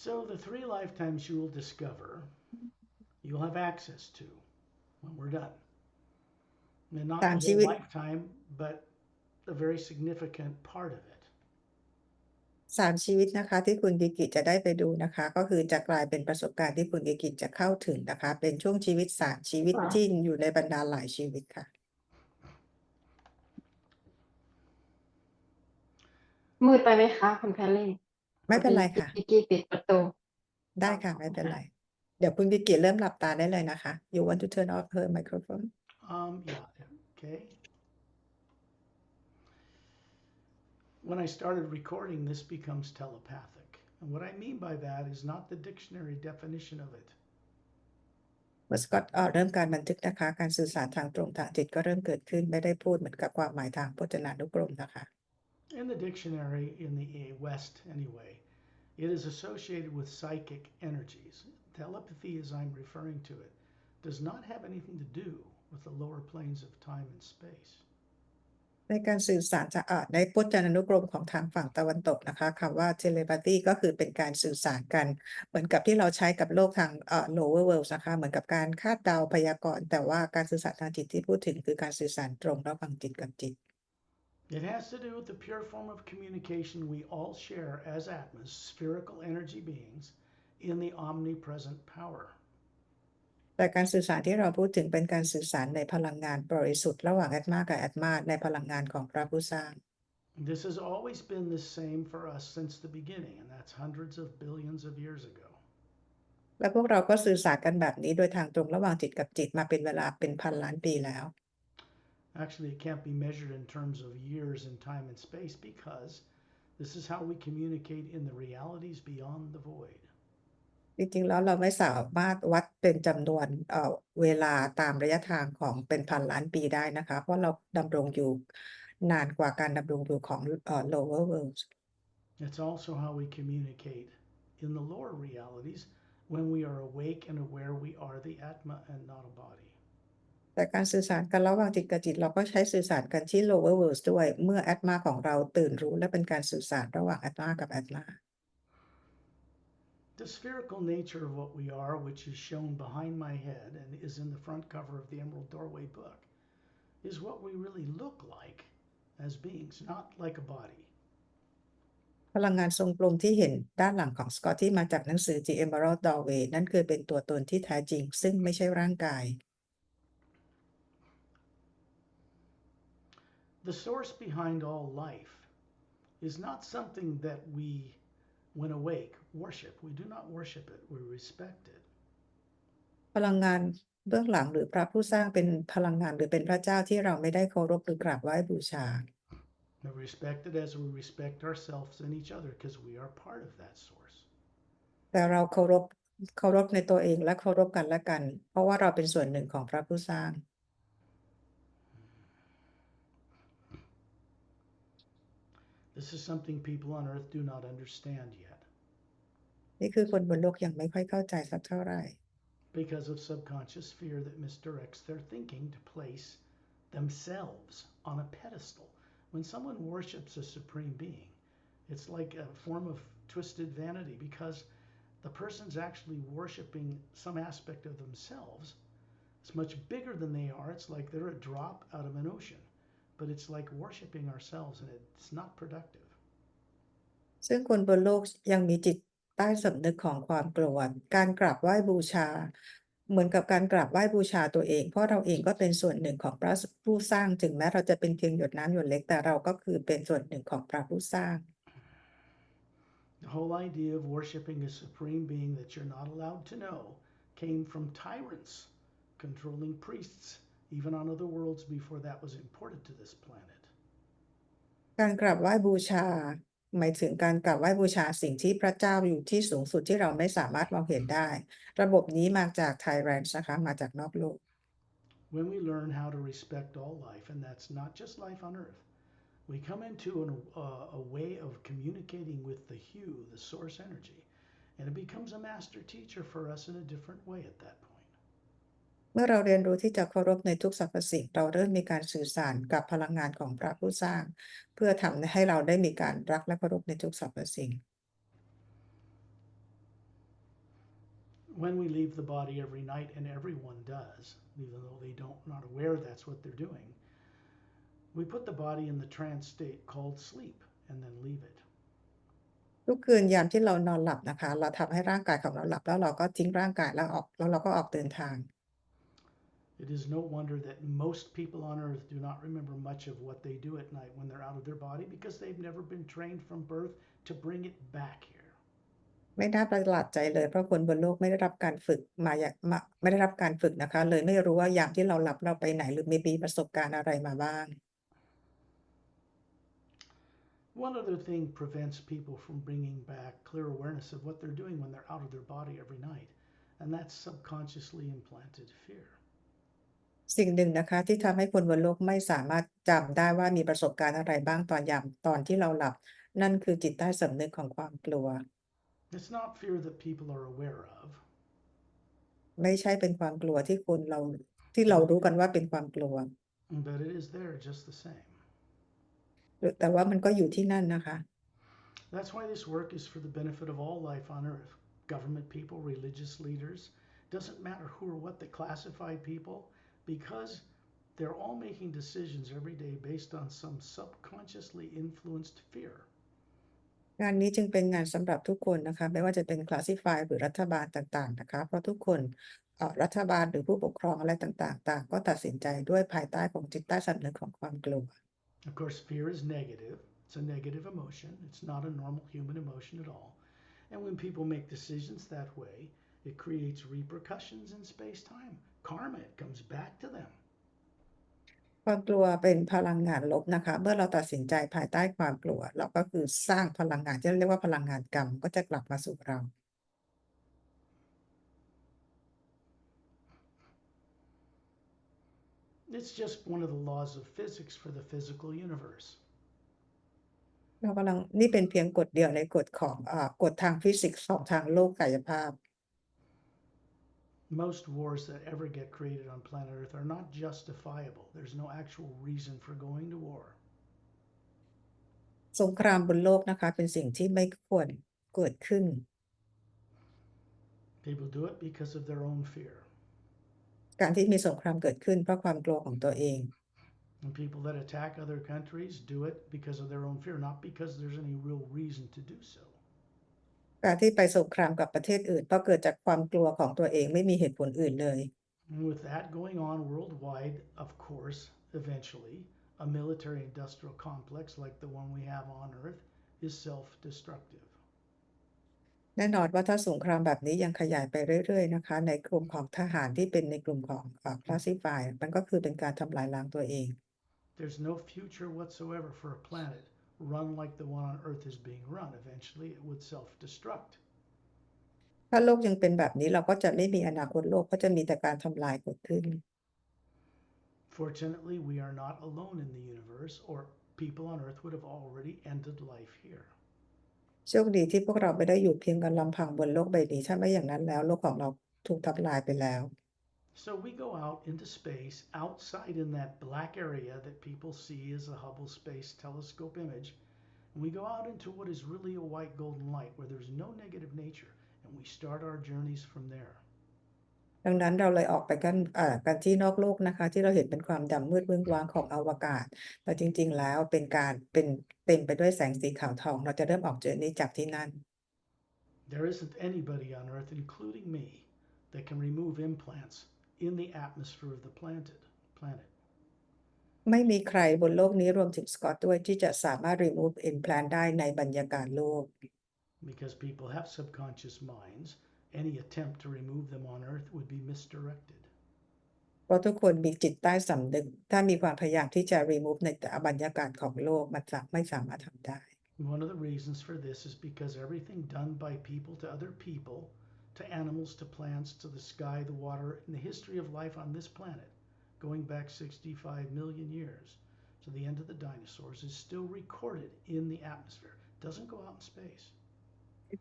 So the 3 lifetimes you will discover, you'll have access to when we're done. And not สาม the ชี whole วิต lifetime, but a very significant part of it. 3 ชีวิตนะคะที่คุณกิกิจะได้ไปดูนะคะก็คือจะกลายเป็นประสบการณ์ที่คุณกิกิจะเข้าถึงนะคะเป็นช่วงชีวิต3 ชีวิตที่อยู่ในบรรดาหลายชีวิตค่ะมืดไปไหมคะคุณแพรรี่ไม่เป็นไรค่ะ กิกกี้ปิดประตูได้ค่ะไม่เป็นไรเดี๋ยวคุณกิกิเริ่มหลับตาได้เลยนะคะ You want to turn off her microphone Yeah, okay. When I started recording, this becomes telepathic. And what I mean by that is not the dictionary definition of it. เมื่อสกอตเริ่มการบันทึกนะคะการสื่อสารทางตรงทางจิตก็เริ่มเกิดขึ้นไม่ได้พูดเหมือนกับความหมายทางพจนานุกรมนะคะ In the dictionary, in the West anyway, it is associated with psychic energies. Telepathy, as I'm referring to it, does not have anything to do with the lower planes of time and space. ในการสื่อสารจากในพจนานุกรมของทางฝั่งตะวันตกนะคะคำว่า telepathy ก็คือเป็นการสื่อสารกันเหมือนกับที่เราใช้กับโลกทางlower world นะคะเหมือนกับการคาดเดาพยากรณ์แต่ว่าการสื่อสารทางจิตที่พูดถึงคือการสื่อสารตรงระหว่างจิตกับจิต It has to do with the pure form of communication we all share as atmas, spherical energy beings, in the omnipresent power. แต่การสื่อสารที่เราพูดถึงเป็นการสื่อสารในพลังงานบริสุทธิ์ระหว่างแอตมากับแอตมาในพลังงานของพระผู้สร้าง This has always been the same for us since the beginning, and that's hundreds of billions of years ago. และพวกเราก็สื่อสารกันแบบนี้โดยทางตรงระหว่างจิตกับจิตมาเป็นเวลาเป็นพันล้านปีแล้ว Actually, it can't be measured in terms of years in time and space because this is how we communicate in the realities beyond the void. จริงๆแล้วเราไม่สามารถวัดเป็นจำนวนเวลาตามระยะทางของเป็นพันล้านปีได้นะคะเพราะเราดำรงอยู่นานกว่าการดำรงอยู่ของlower world It's also how we communicate in the lower realities when we are awake and aware we are the Atma and not a body. แต่การสื่อสารกันระหว่างจิตกับจิตเราก็ใช้สื่อสารกันที่ lower world ด้วยเมื่อแอตมาของเราตื่นรู้และเป็นการสื่อสารระหว่างแอตมากับแอตมาThe spherical nature of what we are, which is shown behind my head and is in the front cover of the Emerald Doorway book, is what we really look like as beings, not like a body. พลังงานทรงกลมที่เห็นด้านหลังของสกอตที่มาจากหนังสือ The Emerald Doorway นั่นคือเป็นตัวตนที่แท้จริงซึ่งไม่ใช่ร่างกาย The source behind all life is not something that we, when awake, worship. We do not worship it, we respect it. พลังงานเบื้องหลังหรือพระผู้สร้างเป็นพลังงานหรือเป็นพระเจ้าที่เราไม่ได้เคารพหรือกราบไหว้บูชา We respect it as we respect ourselves and each other because we are part of that source. แต่เราเคารพในตัวเองและเคารพกันและกันเพราะว่าเราเป็นส่วนหนึ่งของพระผู้สร้าง This is something people on earth do not understand yet. นี่คือคนบนโลกยังไม่ค่อยเข้าใจสักเท่าไหร่ Because of subconscious fear that misdirects their thinking to place themselves on a pedestal. When someone worships a supreme being, it's like a form of twisted vanity because the person's actually worshiping some aspect of themselves. It's much bigger than they are. It's like they're a drop out of an ocean, but it's like worshiping ourselves and it's not productive. ซึ่งคนบนโลกยังมีจิตใต้สำนึกของความกลัวการกราบไหว้บูชาเหมือนกับการกราบไหว้บูชาตัวเองเพราะเราเองก็เป็นส่วนหนึ่งของพระผู้สร้างถึงแม้เราจะเป็นเพียงหยดน้ำหยดเล็กแต่เราก็คือเป็นส่วนหนึ่งของพระผู้สร้าง The whole idea of worshiping a supreme being that you're not allowed to know came from tyrants controlling priests even on other worlds before that was imported to this planet. การกราบไหว้บูชาหมายถึงการกราบไหว้บูชาสิ่งที่พระเจ้าอยู่ที่สูงสุดที่เราไม่สามารถมองเห็นได้ระบบนี้มาจากไทแรนนะคะมาจากนอกโลก When we learn how to respect all life, and that's not just life on earth, we come into a way of communicating with the hue, the source energy, and it becomes a master teacher for us in a different way at that point. เมื่อเราเรียนรู้ที่จะเคารพในทุกสรรพสิ่งเราเริ่มมีการสื่อสารกับพลังงานของพระผู้สร้างเพื่อทำให้เราได้มีการรักและเคารพในทุกสรรพสิ่ง when we leave the body every night, and everyone does, even though they don't not aware that's what they're doing, we put the body in the trance state called sleep and then leave it. ทุกคืนยามที่เรานอนหลับนะคะเราทำให้ร่างกายของเราหลับแล้วเราก็ทิ้งร่างกายแล้วเราก็ออกเดินทาง It is no wonder that most people on earth do not remember much of what they do at night when they're out of their body because they've never been trained from birth to bring it back here. ไม่น่าประหลาดใจเลยเพราะคนบนโลกไม่ได้รับการฝึกไม่ได้รับการฝึกนะคะเลยไม่รู้ว่ายามที่เราหลับเราไปไหนหรือมีประสบการณ์อะไรมาบ้าง One other thing prevents people from bringing back clear awareness of what they're doing when they're out of their body every night, and that's subconsciously implanted fear. สิ่งหนึ่งนะคะที่ทำให้คนบนโลกไม่สามารถจำได้ว่ามีประสบการณ์อะไรบ้างตอนที่เราหลับนั่นคือจิตใต้สำนึกของความกลัว It's not fear that people are aware of, ไม่ใช่เป็นความกลัวที่เรารู้กันว่าเป็นความกลัว but it is there just the same. แต่ว่ามันก็อยู่ที่นั่นนะคะ That's why this work is for the benefit of all life on earth. Government people, religious leaders, doesn't matter who or what that classify people, because they're all making decisions every day based on some subconsciously influenced fear. งานนี้จึงเป็นงานสำหรับทุกคนนะคะไม่ว่าจะเป็น classify หรือรัฐบาลต่างๆนะคะเพราะทุกคนรัฐบาลหรือผู้ปกครองอะไรต่างๆต่างก็ตัดสินใจด้วยภายใต้ของจิตใต้สำนึกของความกลัว Of course, fear is negative. It's a negative emotion. It's not a normal human emotion at all. And when people make decisions that way, it creates repercussions in space-time. Karma, it comes back to them. ความกลัวเป็นพลังงานลบนะคะเมื่อเราตัดสินใจภายใต้ความกลัวเราก็คือสร้างพลังงานที่เรียกว่าพลังงานกรรมก็จะกลับมาสู่เรา It's just one of the laws of physics for the physical universe. นี่เป็นเพียงกฎเดียวในกฎของกฎทางฟิสิกส์ของทางโลกกายภาพ Most wars that ever get created on planet Earth are not justifiable. There's no actual reason for going to war. สงครามบนโลกนะคะเป็นสิ่งที่ไม่ควรเกิดขึ้น People do it because of their own fear. การที่มีสงครามเกิดขึ้นเพราะความกลัวของตัวเอง And people that attack other countries do it because of their own fear, not because there's any real reason to do so. การที่ไปสงครามกับประเทศอื่นก็เกิดจากความกลัวของตัวเองไม่มีเหตุผลอื่นเลย And with that going on worldwide, of course, eventually, a military-industrial complex like the one we have on Earth is self-destructive. แน่นอนว่าถ้าสงครามแบบนี้ยังขยายไปเรื่อยๆนะคะในกลุ่มของทหารที่เป็นในกลุ่มของclassify มันก็คือเป็นการทำลายล้างตัวเอง There's no future whatsoever for a planet run like the one on Earth is being run. Eventually, it would self-destruct. ถ้าโลกยังเป็นแบบนี้เราก็จะไม่มีอนาคตโลกก็จะมีแต่การทำลายเกิดขึ้น Fortunately, we are not alone in the universe, or people on Earth would have already ended life here. โชคดีที่พวกเราไม่ได้อยู่เพียงกันลำพังบนโลกใบนี้ถ้าไม่อย่างนั้นแล้วโลกของเราถูกทำลายไปแล้ว So we go out into space, outside in that black area that people see as the Hubble Space Telescope image, and we go out into what is really a white golden light where there's no negative nature, and we start our journeys from there. ดังนั้นเราเลยออกไปกันที่นอกโลกนะคะที่เราเห็นเป็นความดำมืดเบื้องว้างของอวกาศแต่จริงๆแล้วเป็นเต็มไปด้วยแสงสีขาวทองเราจะเริ่มออกเจอนี้จากที่นั่น There isn't anybody on Earth, including me, that can remove implants in the atmosphere of the planet. ไม่มีใครบนโลกนี้รวมถึงสกอตด้วยที่จะสามารถ remove implant ได้ในบรรยากาศโลก Because people have subconscious minds, any attempt to remove them on Earth would be misdirected. เพราะทุกคนมีจิตใต้สำนึกถ้ามีความพยายามที่จะ remove ในบรรยากาศของโลกมันจะไม่สามารถทำได้ One of the reasons for this is because everything done by people to other people, to animals, to plants, to the sky, the water, in the history of life on this planet, going back 65 million years to the end of the dinosaurs, is still recorded in the atmosphere. It doesn't go out in space.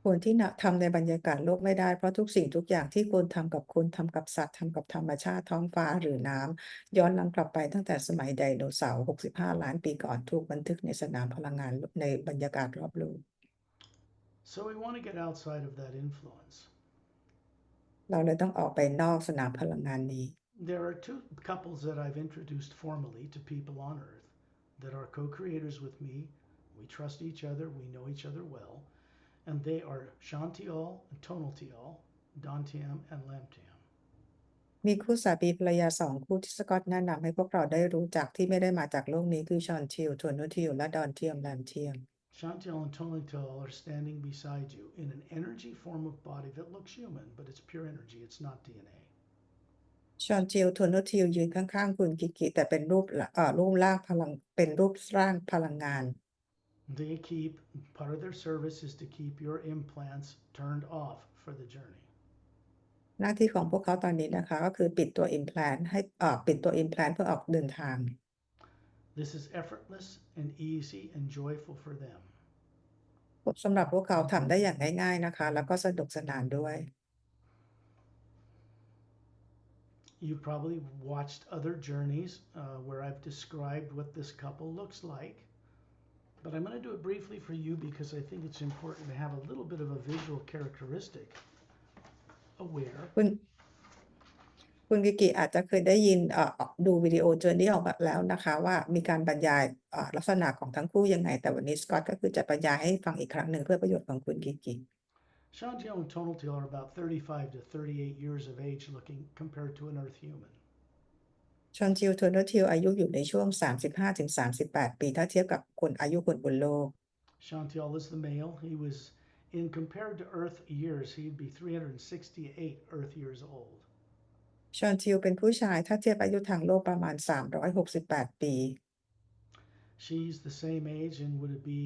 คนที่ทำในบรรยากาศโลกไม่ได้เพราะทุกสิ่งทุกอย่างที่คนทำกับคนทำกับสัตว์ทำกับธรรมชาติท้องฟ้าหรือน้ำย้อนหลังกลับไปตั้งแต่สมัยไดโนเสาร์65 ล้านปีก่อนถูกบันทึกในสนามพลังงานในบรรยากาศรอบโลก So we want to get outside of that influence. เราเลยต้องออกไปนอกสนามพลังงานนี้ There are two couples that I've introduced formally to people on Earth that are co-creators with me. We trust each other, we know each other well, and they are Shantial and Tonaltial, Dantiam and Lamtiam. มีคู่สามีภรรยา2 คู่ที่สกอตแนะนำให้พวกเราได้รู้จักที่ไม่ได้มาจากโลกนี้คือชอนทิลโทนูทิลและดอนเทียมแลมเทียม Shantial and Tonaltial are standing beside you in an energy form of body that looks human, but it's pure energy, it's not DNA. ชอนทิลโทนูทิลยืนข้างๆคุณกิกิแต่เป็นรูปร่างพลังเป็นรูปร่างพลังงาน Part of their service is to keep your implants turned off for the journey. หน้าที่ของพวกเขาตอนนี้นะคะก็คือปิดตัว implant ให้ปิดตัว implant เพื่อออกเดินทาง This is effortless and easy and joyful for them. สำหรับพวกเขาทำได้อย่างง่ายๆนะคะแล้วก็สนุกสนานด้วย You probably watched other journeys where I've described what this couple looks like, but I'm going to do it briefly for you because I think it's important to have a little bit of a visual characteristic aware. คุณกิกิอาจจะเคยได้ยินดูวิดีโอเจอร์นี่ออกมาแล้วนะคะว่ามีการบรรยายลักษณะของทั้งคู่ยังไงแต่วันนี้สกอตก็คือจะบรรยายให้ฟังอีกครั้งหนึ่งเพื่อประโยชน์ของคุณกิกิ Shantiel and Tonaltiel are about 35 to 38 years of age looking compared to an Earth human. ชอนทิลโทนูทิลอายุอยู่ในช่วง 35-38 ปีถ้าเทียบกับคนอายุคนบนโลก Shantiel is the male. He was, in compared to Earth years, he'd be 368 Earth years old. ชอนทิลเป็นผู้ชายถ้าเทียบอายุทางโลกประมาณ368 ปี She's the same age and would it be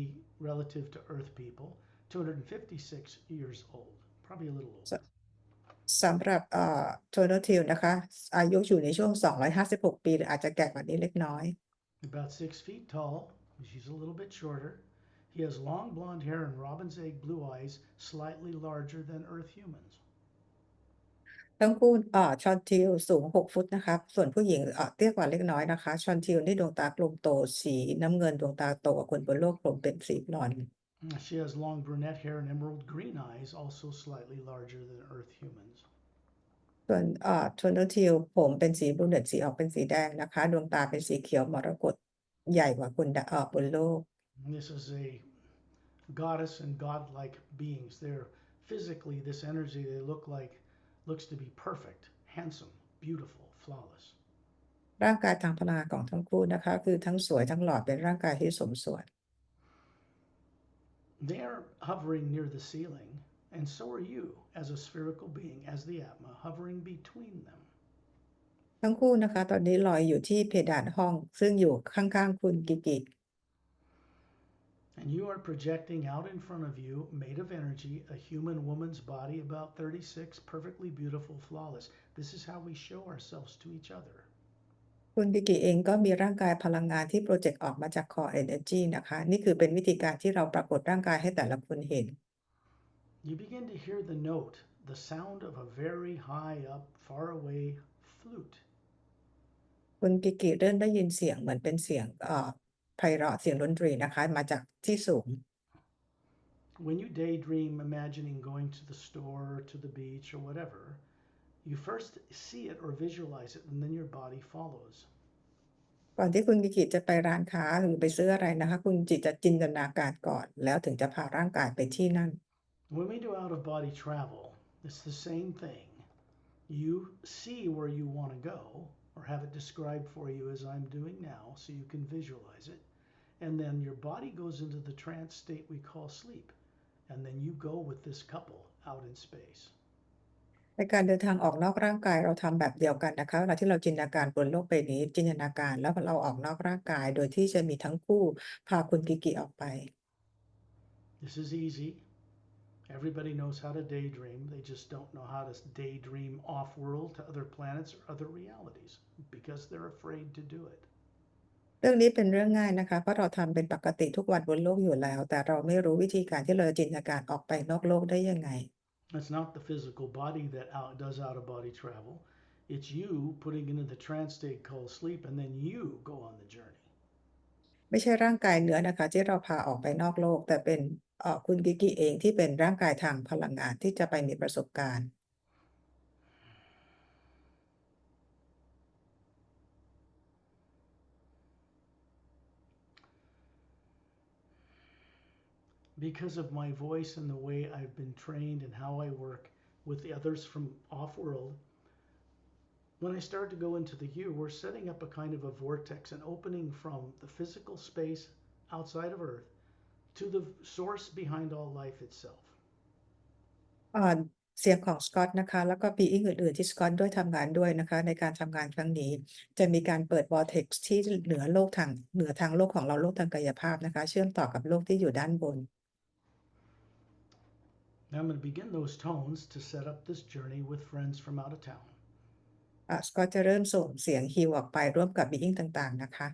relative to Earth people, 256 years old, probably a little older. สำหรับโทนูทิลนะคะอายุอยู่ในช่วง256 ปีหรืออาจจะแก่กว่านี้เล็กน้อย About 6 feet tall. She's a little bit shorter. He has long blonde hair and robin's egg blue eyes, slightly larger than Earth humans. ทั้งคู่ชอนทิลสูง6 ฟุตนะคะส่วนผู้หญิงเตี้ยกว่าเล็กน้อยนะคะชอนทิลนี่ดวงตากลมโตสีน้ำเงินดวงตาโตกว่าคนบนโลกกลมเป็นสีบลอนด์ She has long brunette hair and emerald green eyes, also slightly larger than Earth humans. ส่วนโทนูทิลผมเป็นสีบลูเนตสีออกเป็นสีแดงนะคะดวงตาเป็นสีเขียวมรกตใหญ่กว่าคนบนโลก This is a goddess and godlike beings. They're physically, this energy, they looks to be perfect, handsome, beautiful, flawless. ร่างกายทางพลังงานของทั้งคู่นะคะคือทั้งสวยทั้งหล่อเป็นร่างกายที่สมส่วน They are hovering near the ceiling, and so are you as a spherical being, as the Atma, hovering between them. ทั้งคู่นะคะตอนนี้ลอยอยู่ที่เพดานห้องซึ่งอยู่ข้างๆคุณกิกิ And you are projecting out in front of you, made of energy, a human woman's body, about 36, perfectly beautiful, flawless. This is how we show ourselves to each other. คุณกิกิเองก็มีร่างกายพลังงานที่โปรเจกต์ออกมาจาก Core Energy นะคะนี่คือเป็นวิธีการที่เราปรากฏร่างกายให้แต่ละคนเห็น You begin to hear the note, the sound of a very high up, far away flute. คุณกิกิเริ่มได้ยินเสียงเหมือนเป็นเสียงไพเราะเสียงดนตรีนะคะมาจากที่สูง When you daydream imagining going to the store, to the beach, or whatever, you first see it or visualize it, and then your body follows. ก่อนที่คุณกิกิจะไปร้านค้าหรือไปซื้ออะไรนะคะคุณจิตจะจินตนาการก่อนแล้วถึงจะพาร่างกายไปที่นั่น When we do out of body travel, it's the same thing. You see where you want to go, or have it described for you as I'm doing now, so you can visualize it. And then your body goes into the trance state we call sleep. And then you go with this couple out in space. ในการเดินทางออกนอกร่างกายเราทำแบบเดียวกันนะคะเวลาที่เราจินตนาการบนโลกใบนี้จินตนาการแล้วเราออกนอกร่างกายโดยที่จะมีทั้งคู่พาคุณกิกิออกไป This is easy. Everybody knows how to daydream. They just don't know how to daydream off-world to other planets or other realities because they're afraid to do it. เรื่องนี้เป็นเรื่องง่ายนะคะเพราะเราทำเป็นปกติทุกวันบนโลกอยู่แล้วแต่เราไม่รู้วิธีการที่เราจะจินตนาการออกไปนอกโลกได้ยังไง It's not the physical body that does out-of-body travel. It's you putting into the trance state called sleep, and then you go on the journey. ไม่ใช่ร่างกายเนื้อนะคะที่เราพาออกไปนอกโลกแต่เป็นคุณกิกิเองที่เป็นร่างกายทางพลังงานที่จะไปมีประสบการณ์ because of my voice and the way I've been trained and how I work with the others from off-world, when I start to go into the you, we're setting up a kind of a vortex, an opening from the physical space outside of Earth to the source behind all life itself. เสียงของสกอตนะคะแล้วก็บีอิงอื่นๆที่สกอตด้วยทำงานด้วยนะคะในการทำงานครั้งนี้จะมีการเปิด vortex ที่เหนือทางโลกของเราโลกทางกายภาพนะคะเชื่อมต่อกับโลกที่อยู่ด้านบน Now I'm going to begin those tones to set up this journey with friends from out of town. สกอตจะเริ่มส่งเสียงฮิวออกไปร่วมกับบีอิงต่างๆนะคะ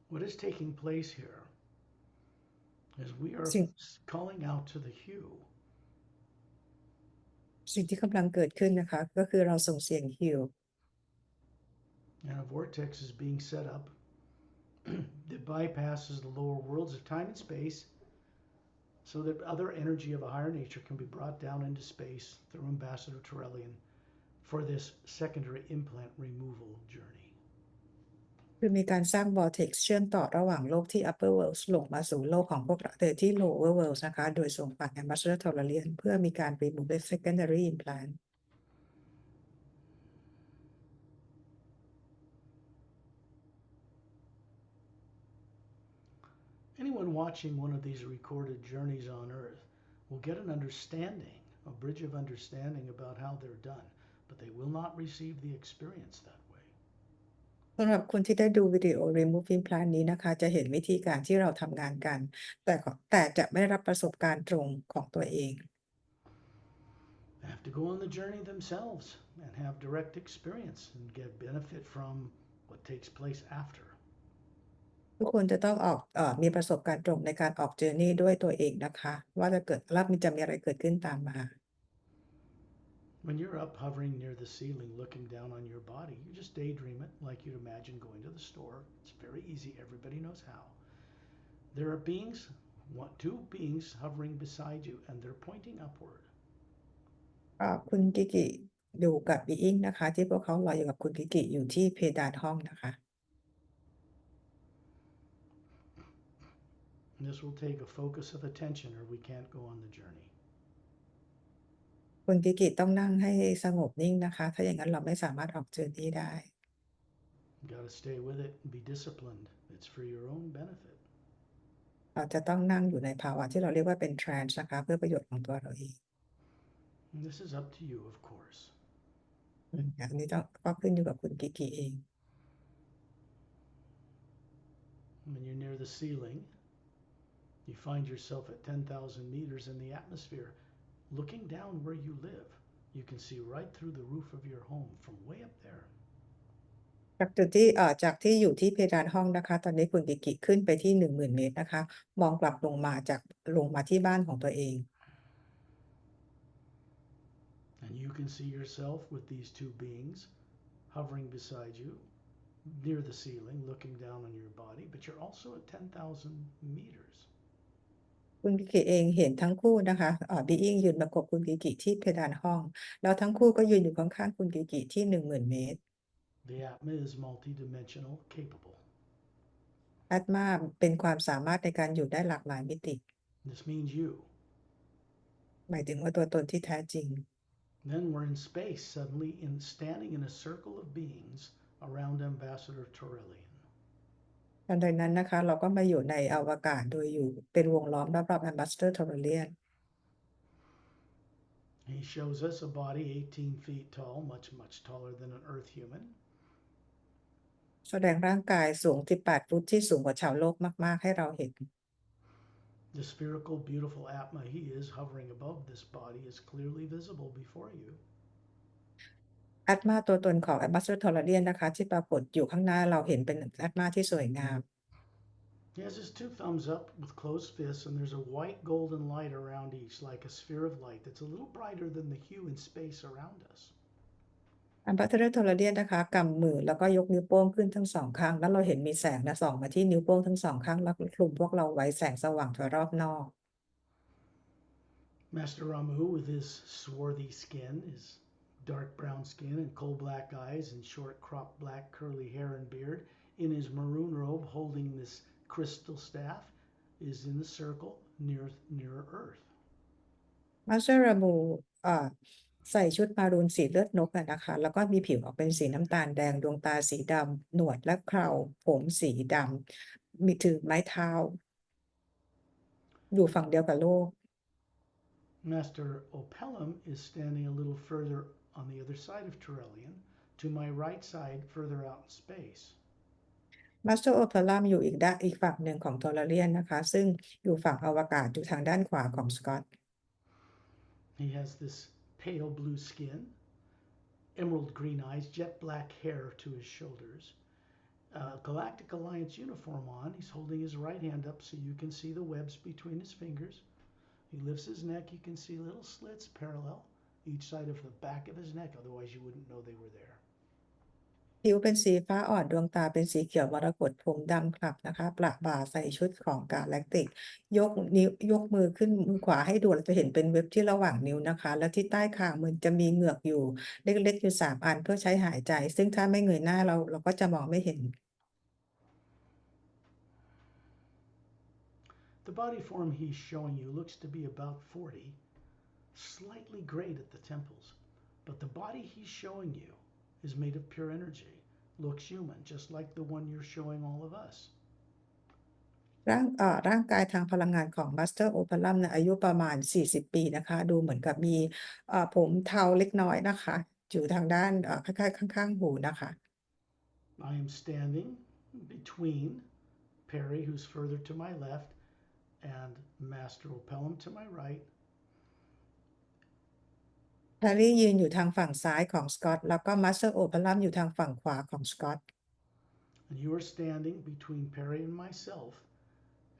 What is taking place here is we are calling out to the hue. สิ่งที่กำลังเกิดขึ้นนะคะก็คือเราส่งเสียงฮิว And a vortex is being set up that bypasses the lower worlds of time and space so that other energy of a higher nature can be brought down into space through Ambassador Turelian for this secondary implant removal journey. คือมีการสร้าง vortex เชื่อมต่อระหว่างโลกที่ upper worlds ลงมาสู่โลกของพวกเราที่ lower worlds นะคะโดยส่งผ่าน Ambassador Turelian เพื่อมีการ remove the secondary implant Anyone watching one of these recorded journeys on Earth will get an understanding, a bridge of understanding about how they're done, but they will not receive the experience that way. สำหรับคนที่ได้ดูวิดีโอ remove implant นี้นะคะจะเห็นวิธีการที่เราทำงานกันแต่จะไม่ได้รับประสบการณ์ตรงของตัวเอง They have to go on the journey themselves and have direct experience and get benefit from what takes place after. ทุกคนจะต้องมีประสบการณ์ตรงในการออกเจอร์นี่ด้วยตัวเองนะคะว่าจะมีอะไรเกิดขึ้นตามมา When you're up hovering near the ceiling looking down on your body, you just daydream it like you'd imagine going to the store. It's very easy. Everybody knows how. There are two beings hovering beside you and they're pointing upward. คุณกิกิอยู่กับบีอิงนะคะที่พวกเขารออยู่กับคุณกิกิอยู่ที่เพดานห้องนะคะ This will take a focus of attention or we can't go on the journey. คุณกิกิต้องนั่งให้สงบนิ่งนะคะถ้าอย่างนั้นเราไม่สามารถออกเจอร์นี่ได้ You got to stay with it and be disciplined. It's for your own benefit. เราจะต้องนั่งอยู่ในภาวะที่เราเรียกว่าเป็น trance นะคะเพื่อประโยชน์ของตัวเราเอง And this is up to you, of course. อันนี้ก็ขึ้นอยู่กับคุณกิกิเอง When you're near the ceiling, you find yourself at 10,000 meters in the atmosphere. Looking down where you live, you can see right through the roof of your home from way up there. จากจุดที่จากที่อยู่ที่เพดานห้องนะคะ ตอนนี้คุณกิกิขึ้นไปที่ 10,000 เมตรนะคะ มองกลับลงมาที่บ้านของตัวเอง And you can see yourself with these two beings hovering beside you near the ceiling, looking down on your body, but you're also at 10,000 meters. คุณกิกิเองเห็นทั้งคู่นะคะbeing ยืนประกบคุณกิกิที่เพดานห้อง แล้วทั้งคู่ก็ยืนอยู่ข้างๆคุณกิกิที่ 10,000 เมตร The Atma is multidimensional capable. อัตมาเป็นความสามารถในการอยู่ได้หลากหลายมิติ This means you. หมายถึงว่าตัวตนที่แท้จริง Then we're in space, suddenly standing in a circle of beings around Ambassador Torellian. ทันใดนั้นนะคะเราก็มาอยู่ในอวกาศโดยอยู่เป็นวงล้อมรอบๆ Ambassador Torellian He shows us a body 18 feet tall, much taller than an Earth human. แสดงร่างกายสูง 18 ฟุตที่สูงกว่าชาวโลกมากๆให้เราเห็น The spherical, beautiful Atma he is hovering above this body is clearly visible before you. อัตมาตัวตนของ Ambassador Torellian นะคะที่ปรากฏอยู่ข้างหน้าเราเห็นเป็นอัตมาที่สวยงาม He has his two thumbs up with closed fists, and there's a white golden light around each, like a sphere of light that's a little brighter than the hue in space around us. Ambassador Torellian นะคะกำมือแล้วก็ยกนิ้วโป้งขึ้นทั้งสองข้างแล้วเราเห็นมีแสงส่องมาที่นิ้วโป้งทั้งสองข้างแล้วคลุมพวกเราไว้แสงสว่างรอบนอก Master Ramu, with his swarthy skin, his dark brown skin and coal black eyes and short cropped black curly hair and beard, in his maroon robe holding this crystal staff, is in the circle near Earth. Master Ramu ใส่ชุดมารูนสีเลือดนกนะคะแล้วก็มีผิวออกเป็นสีน้ำตาลแดงดวงตาสีดำหนวดและเคราผมสีดำมีถือไม้เท้าอยู่ฝั่งเดียวกับโลก Master Opelum is standing a little further on the other side of Torellian, to my right side, further out in space. Master Opelum อยู่อีกฝั่งหนึ่งของ Torellian นะคะซึ่งอยู่ฝั่งอวกาศอยู่ทางด้านขวาของสกอต He has this pale blue skin, emerald green eyes, jet black hair to his shoulders, Galactic Alliance uniform on. He's holding his right hand up so you can see the webs between his fingers. He lifts his neck, you can see little slits parallel each side of the back of his neck, otherwise you wouldn't know they were there. ผิวเป็นสีฟ้าอ่อนดวงตาเป็นสีเขียวมรกตผมดำคลับนะคะประบ่าใส่ชุดของกาแล็กติกยกมือขึ้นมือขวาให้ดูเราจะเห็นเป็นเว็บที่ระหว่างนิ้วนะคะแล้วที่ใต้คางมันจะมีเหงือกอยู่เล็กๆอยู่3 อันเพื่อใช้หายใจซึ่งถ้าไม่เงยหน้าเราก็จะมองไม่เห็น The body form he's showing you looks to be about 40, slightly grayed at the temples, but the body he's showing you is made of pure energy, looks human, just like the one you're showing all of us. ร่างกายทางพลังงานของ Master Opelum อายุประมาณ40 ปีนะคะดูเหมือนกับมีผมเทาเล็กน้อยนะคะอยู่ทางด้านคล้ายๆข้างๆหูนะคะ I am standing between Pari, who's further to my left, and Master Opelum to my right. Pari ยืนอยู่ทางฝั่งซ้ายของสกอตแล้วก็ Master Opelum อยู่ทางฝั่งขวาของสกอต And you are standing between Pari and myself,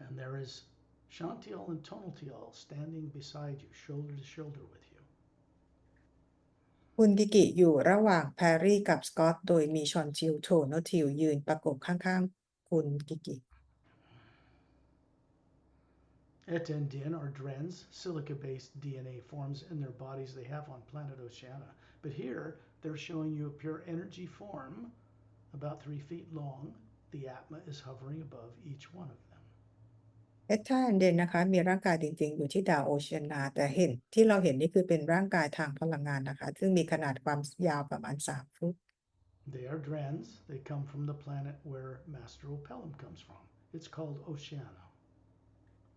and there is Shantiel and Tonaltiel standing beside you, shoulder to shoulder with you. คุณกิกิอยู่ระหว่างแพรรี่กับสกอตโดยมีชอนทิลโทโนทิลยืนประกบข้างๆคุณกิกิ Et and Din are Dren's silica-based DNA forms in their bodies they have on planet Oceania. But here, they're showing you a pure energy form, about 3 feet long. The Atma is hovering above each one of them. เอธาเดนนะคะมีร่างกายจริงๆอยู่ที่ดาวโอเชียนาแต่ที่เราเห็นนี่คือเป็นร่างกายทางพลังงานนะคะซึ่งมีขนาดความยาวประมาณ3 ฟุต They are Dren's. They come from the planet where Master Opelum comes from. It's called Oceania.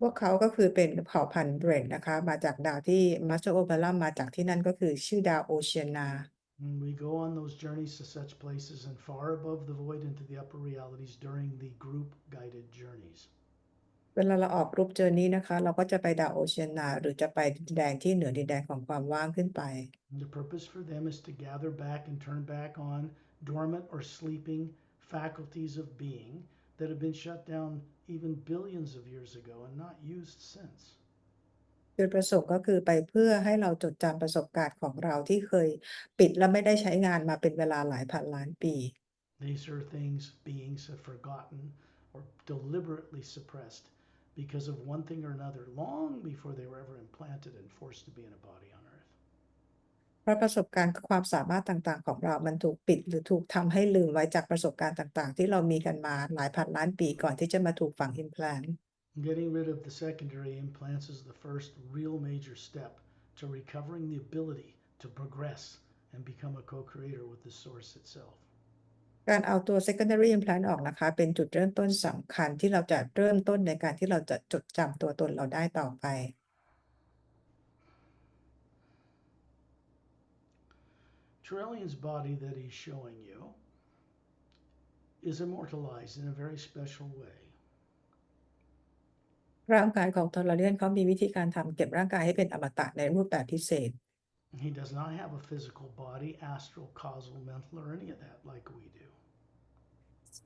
พวกเขาก็คือเป็นเผ่าพันธุ์เรดนะคะมาจากดาวที่มัสโอเบลัมมาจากที่นั่นก็คือชื่อดาวโอเชียนา And we go on those journeys to such places and far above the void into the upper realities during the group guided journeys. เวลาเราออกกรุ๊ปเจอร์นี้นะคะเราก็จะไปดาวโอเชียนาหรือจะไปดินแดนที่เหนือดินแดนของความว่างขึ้นไป And the purpose for them is to gather back and turn back on dormant or sleeping faculties of being that have been shut down even billions of years ago and not used since. จุดประสงค์ก็คือไปเพื่อให้เราจดจำประสบการณ์ของเราที่เคยปิดและไม่ได้ใช้งานมาเป็นเวลาหลายพันล้านปี These are things beings have forgotten or deliberately suppressed because of one thing or another long before they were ever implanted and forced to be in a body on earth. เพราะประสบการณ์ความสามารถต่างๆของเรามันถูกปิดหรือถูกทำให้ลืมไว้จากประสบการณ์ต่างๆที่เรามีกันมาหลายพันล้านปีก่อนที่จะมาถูกฝัง implant Getting rid of the secondary implants is the first real major step to recovering the ability to progress and become a co-creator with the source itself. การเอาตัว secondary implant ออกนะคะเป็นจุดเริ่มต้นสำคัญที่เราจะเริ่มต้นในการที่เราจะจดจำตัวตนเราได้ต่อไป Trillian's body that he's showing you is immortalized in a very special way. ร่างกายของทอร์เรียนเขามีวิธีการทำเก็บร่างกายให้เป็นอมตะในรูปแบบพิเศษ He does not have a physical body, astral, causal, mental, or any of that like we do.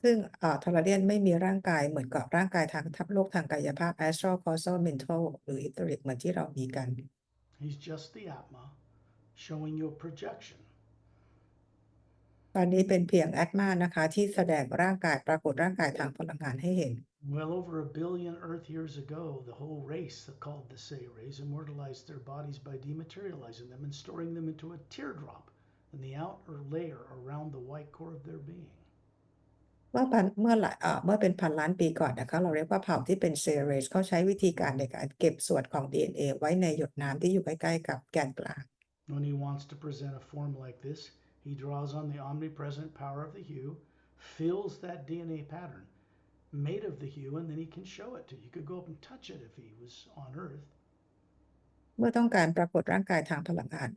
ซึ่งทอร์เรียนไม่มีร่างกายเหมือนกับร่างกายทางโลกทางกายภาพ astral causal mental หรือ etheric เหมือนที่เรามีกัน He's just the Atma showing you a projection. ตอนนี้เป็นเพียงแอตมานะคะที่แสดงร่างกายปรากฏร่างกายทางพลังงานให้เห็น Well over 1 billion Earth years ago, the whole race called the Say race immortalized their bodies by dematerializing them and storing them into a teardrop in the outer layer around the white core of their being. เมื่อเป็นพันล้านปีก่อนนะคะเราเรียกว่าเผ่าที่เป็นเซเรสเขาใช้วิธีการในการเก็บส่วนของ DNA ไว้ในหยดน้ำที่อยู่ใกล้ๆกับแกนกลาง When he wants to present a form like this, he draws on the omnipresent power of the hue, fills that DNA pattern made of the hue, and then he can show it to you. You could go up and touch it if he was on Earth. เมื่อต้องการปรากฏร่างกายทางพลังงาน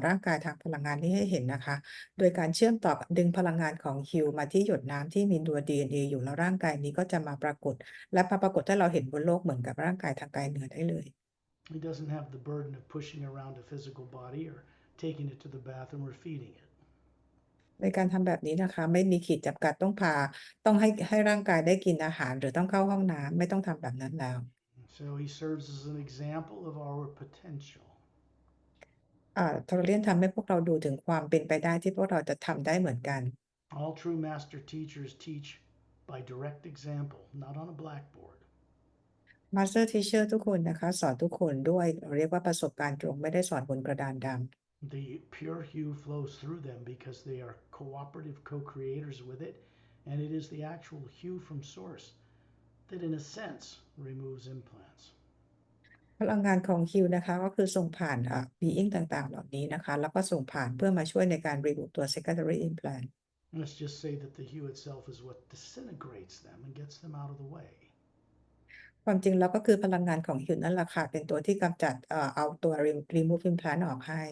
ร่างกายทางพลังงานนี้ให้เห็นนะคะ โดยการเชื่อมต่อดึงพลังงานของฮิวมาที่หยดน้ำที่มีตัว DNA อยู่แล้วร่างกายนี้ก็จะมาปรากฏและปรากฏให้เราเห็นบนโลกเหมือนกับร่างกายทางกายเหนือได้เลย He doesn't have the burden of pushing around a physical body or taking it to the bathroom or feeding it. ในการทำแบบนี้นะคะไม่มีขีดจำกัดต้องให้ร่างกายได้กินอาหารหรือต้องเข้าห้องน้ำไม่ต้องทำแบบนั้นแล้ว So he serves as an example of our potential. ทอร์เรียนทำให้พวกเราดูถึงความเป็นไปได้ที่พวกเราจะทำได้เหมือนกัน All true master teachers teach by direct example, not on a blackboard. Master Teacher ทุกคนนะคะสอนทุกคนด้วยเราเรียกว่าประสบการณ์ตรงไม่ได้สอนบนกระดานดำ The pure hue flows through them because they are cooperative co-creators with it, and it is the actual hue from source that in a sense removes implants. พลังงานของฮิวนะคะก็คือส่งผ่านbeing ต่างๆเหล่านี้นะคะแล้วก็ส่งผ่านเพื่อมาช่วยในการ remove ตัว secondary implant Let's just say that the hue itself is what disintegrates them and gets them out of the way. ความจริงแล้วก็คือพลังงานของฮิวนั่นแหละค่ะเป็นตัวที่กำจัดเอาตัว remove implant ออกให้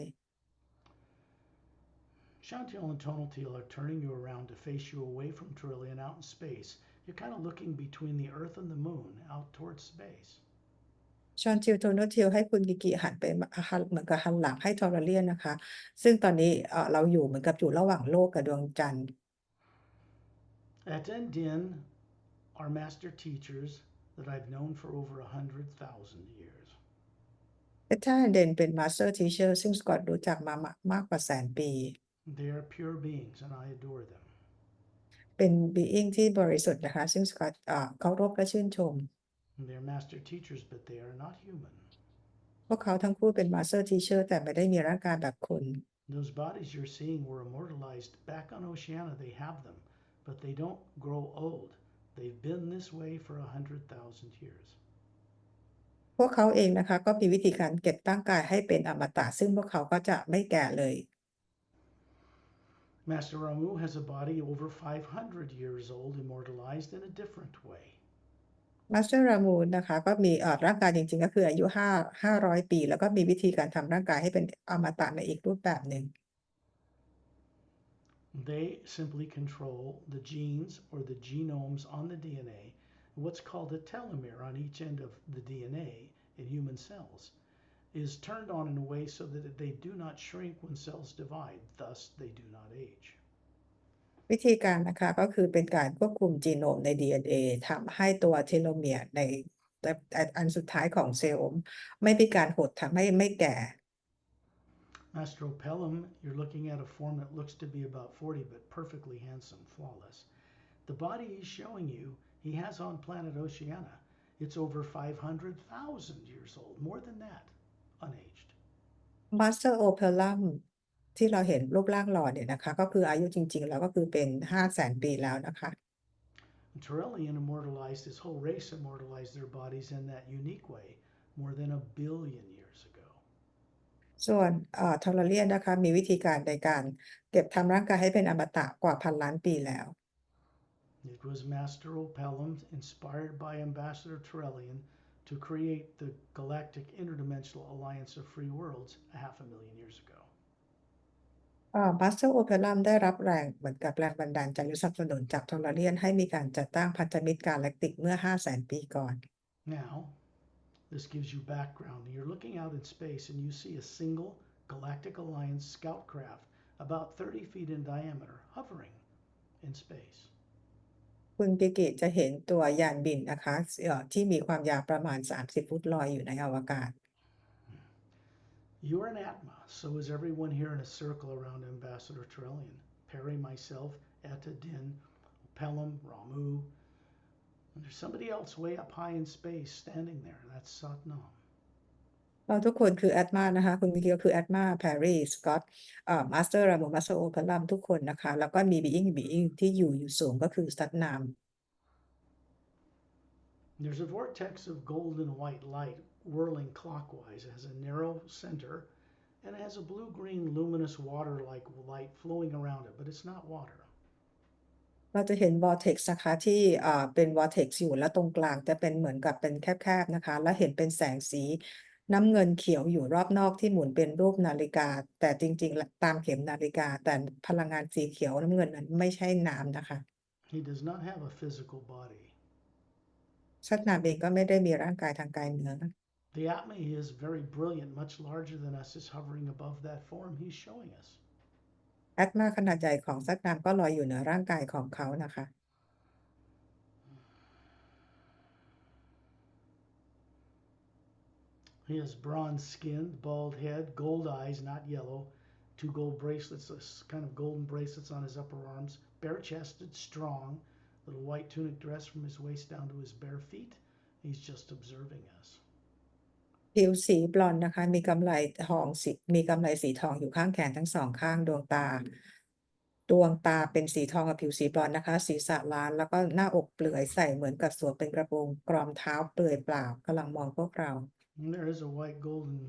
Chantel and Tonaltil are turning you around to face you away from Trillian out in space. You're kind of looking between the Earth and the Moon out towards space. ชอนจิลโทโนทิลให้คุณกิกิหันไปเหมือนกับหันหลังให้ทอร์เรียนนะคะซึ่งตอนนี้เราอยู่เหมือนกับอยู่ระหว่างโลกกับดวงจันทร์ At Din are master teachers that I've known for over 100,000 years. เอท่าเดนเป็น Master Teacher ซึ่งสกอตรู้จักมามากกว่าแสนปี They are pure beings and I adore them. เป็น being ที่บริสุทธิ์นะคะซึ่งสกอตเคารพและชื่นชม They are master teachers, but they are not human. พวกเขาทั้งคู่เป็น Master Teacher แต่ไม่ได้มีร่างกายแบบคน Those bodies you're seeing were immortalized back on Oceania. They have them, but they don't grow old. They've been this way for 100,000 years. พวกเขาเองนะคะก็มีวิธีการเก็บร่างกายให้เป็นอมตะซึ่งพวกเขาก็จะไม่แก่เลย Master Ramu has a body over 500 years old, immortalized in a different way. มาสเตอร์รามูนนะคะก็มีร่างกายจริงๆก็คืออายุ500 ปีแล้วก็มีวิธีการทำร่างกายให้เป็นอมตะในอีกรูปแบบหนึ่ง They simply control the genes or the genomes on the DNA, what's called a telomere on each end of the DNA in human cells is turned on in a way so that they do not shrink when cells divide, thus they do not age. วิธีการนะคะก็คือเป็นการควบคุมจีโนมใน DNA ทำให้ตัวเทโลเมียร์ในอันสุดท้ายของเซลล์ไม่มีการหดทำให้ไม่แก่ Mastropelum, you're looking at a form that looks to be about 40 but perfectly handsome, flawless. The body he's showing you, he has on planet Oceania. It's over 500,000 years old, more than that, unaged. Master Opelum ที่เราเห็นรูปร่างหล่อเนี่ยนะคะก็คืออายุจริงๆแล้วก็คือเป็น500,000 ปีแล้วนะคะ Turellian immortalized, his whole race immortalized their bodies in that unique way more than 1 billion years ago. ส่วนทอร์เรียนนะคะมีวิธีการในการเก็บทำร่างกายให้เป็นอมตะกว่า1,000 ล้านปีแล้ว It was Master Opelum, inspired by Ambassador Turellian, to create the Galactic Interdimensional Alliance of Free Worlds 500,000 years ago. Master Opelum ได้รับแรงเหมือนกับแรงบันดาลใจหรือสนับสนุนจากทอร์เรียนให้มีการจัดตั้งพันธมิตรกาแล็กติกเมื่อ 500,000 ปีก่อน Now, this gives you background. You're looking out in space and you see a single Galactic Alliance scout craft about 30 feet in diameter hovering in space. คุณกิกิจะเห็นตัวยานบินนะคะที่มีความยาวประมาณ 30 ฟุตลอยอยู่ในอวกาศ You're an Atma, so is everyone here in a circle around Ambassador Turellian. Pari, myself, Etta, Din, Pelham, Ramu. And there's somebody else way up high in space standing there. That's Satnam. เราทุกคนคือแอดมานะคะคุณกิกิก็คือแอดมาแพรรี่สกอตมาสเตอร์รามูมาสเตอร์โอพลัมทุกคนนะคะแล้วก็มีบีอิงที่อยู่สูงก็คือสัตนาม There's a vortex of golden white light whirling clockwise. It has a narrow center and it has a blue-green luminous water-like light flowing around it, but it's not water. เราจะเห็น vortex นะคะที่เป็น vortex อยู่แล้วตรงกลางจะเป็นเหมือนกับเป็นแคบๆนะคะแล้วเห็นเป็นแสงสีน้ำเงินเขียวอยู่รอบนอกที่หมุนเป็นรูปนาฬิกาแต่จริงๆตามเข็มนาฬิกาแต่พลังงานสีเขียวน้ำเงินนั้นไม่ใช่น้ำนะคะ He does not have a physical body. สัตนามเองก็ไม่ได้มีร่างกายทางกายเนื้อ The Atma is very brilliant, much larger than us, is hovering above that form he's showing us. แอตมาขนาดใหญ่ของสัตนามก็ลอยอยู่เหนือร่างกายของเขานะคะ He has bronze skin, bald head, gold eyes, not yellow, 2 gold bracelets, kind of golden bracelets on his upper arms, bare-chested, strong, little white tunic dress from his waist down to his bare feet. He's just observing us. ผิวสีบลอนด์นะคะมีกำไลสีทองอยู่ข้างแขนทั้งสองข้างดวงตาเป็นสีทองกับผิวสีบลอนด์นะคะศีรษะล้านแล้วก็หน้าอกเปลือยใส่เหมือนกับสวมเป็นกระโปรงกรอมเท้าเปลือยเปล่ากำลังมองพวกเรา And there is a white golden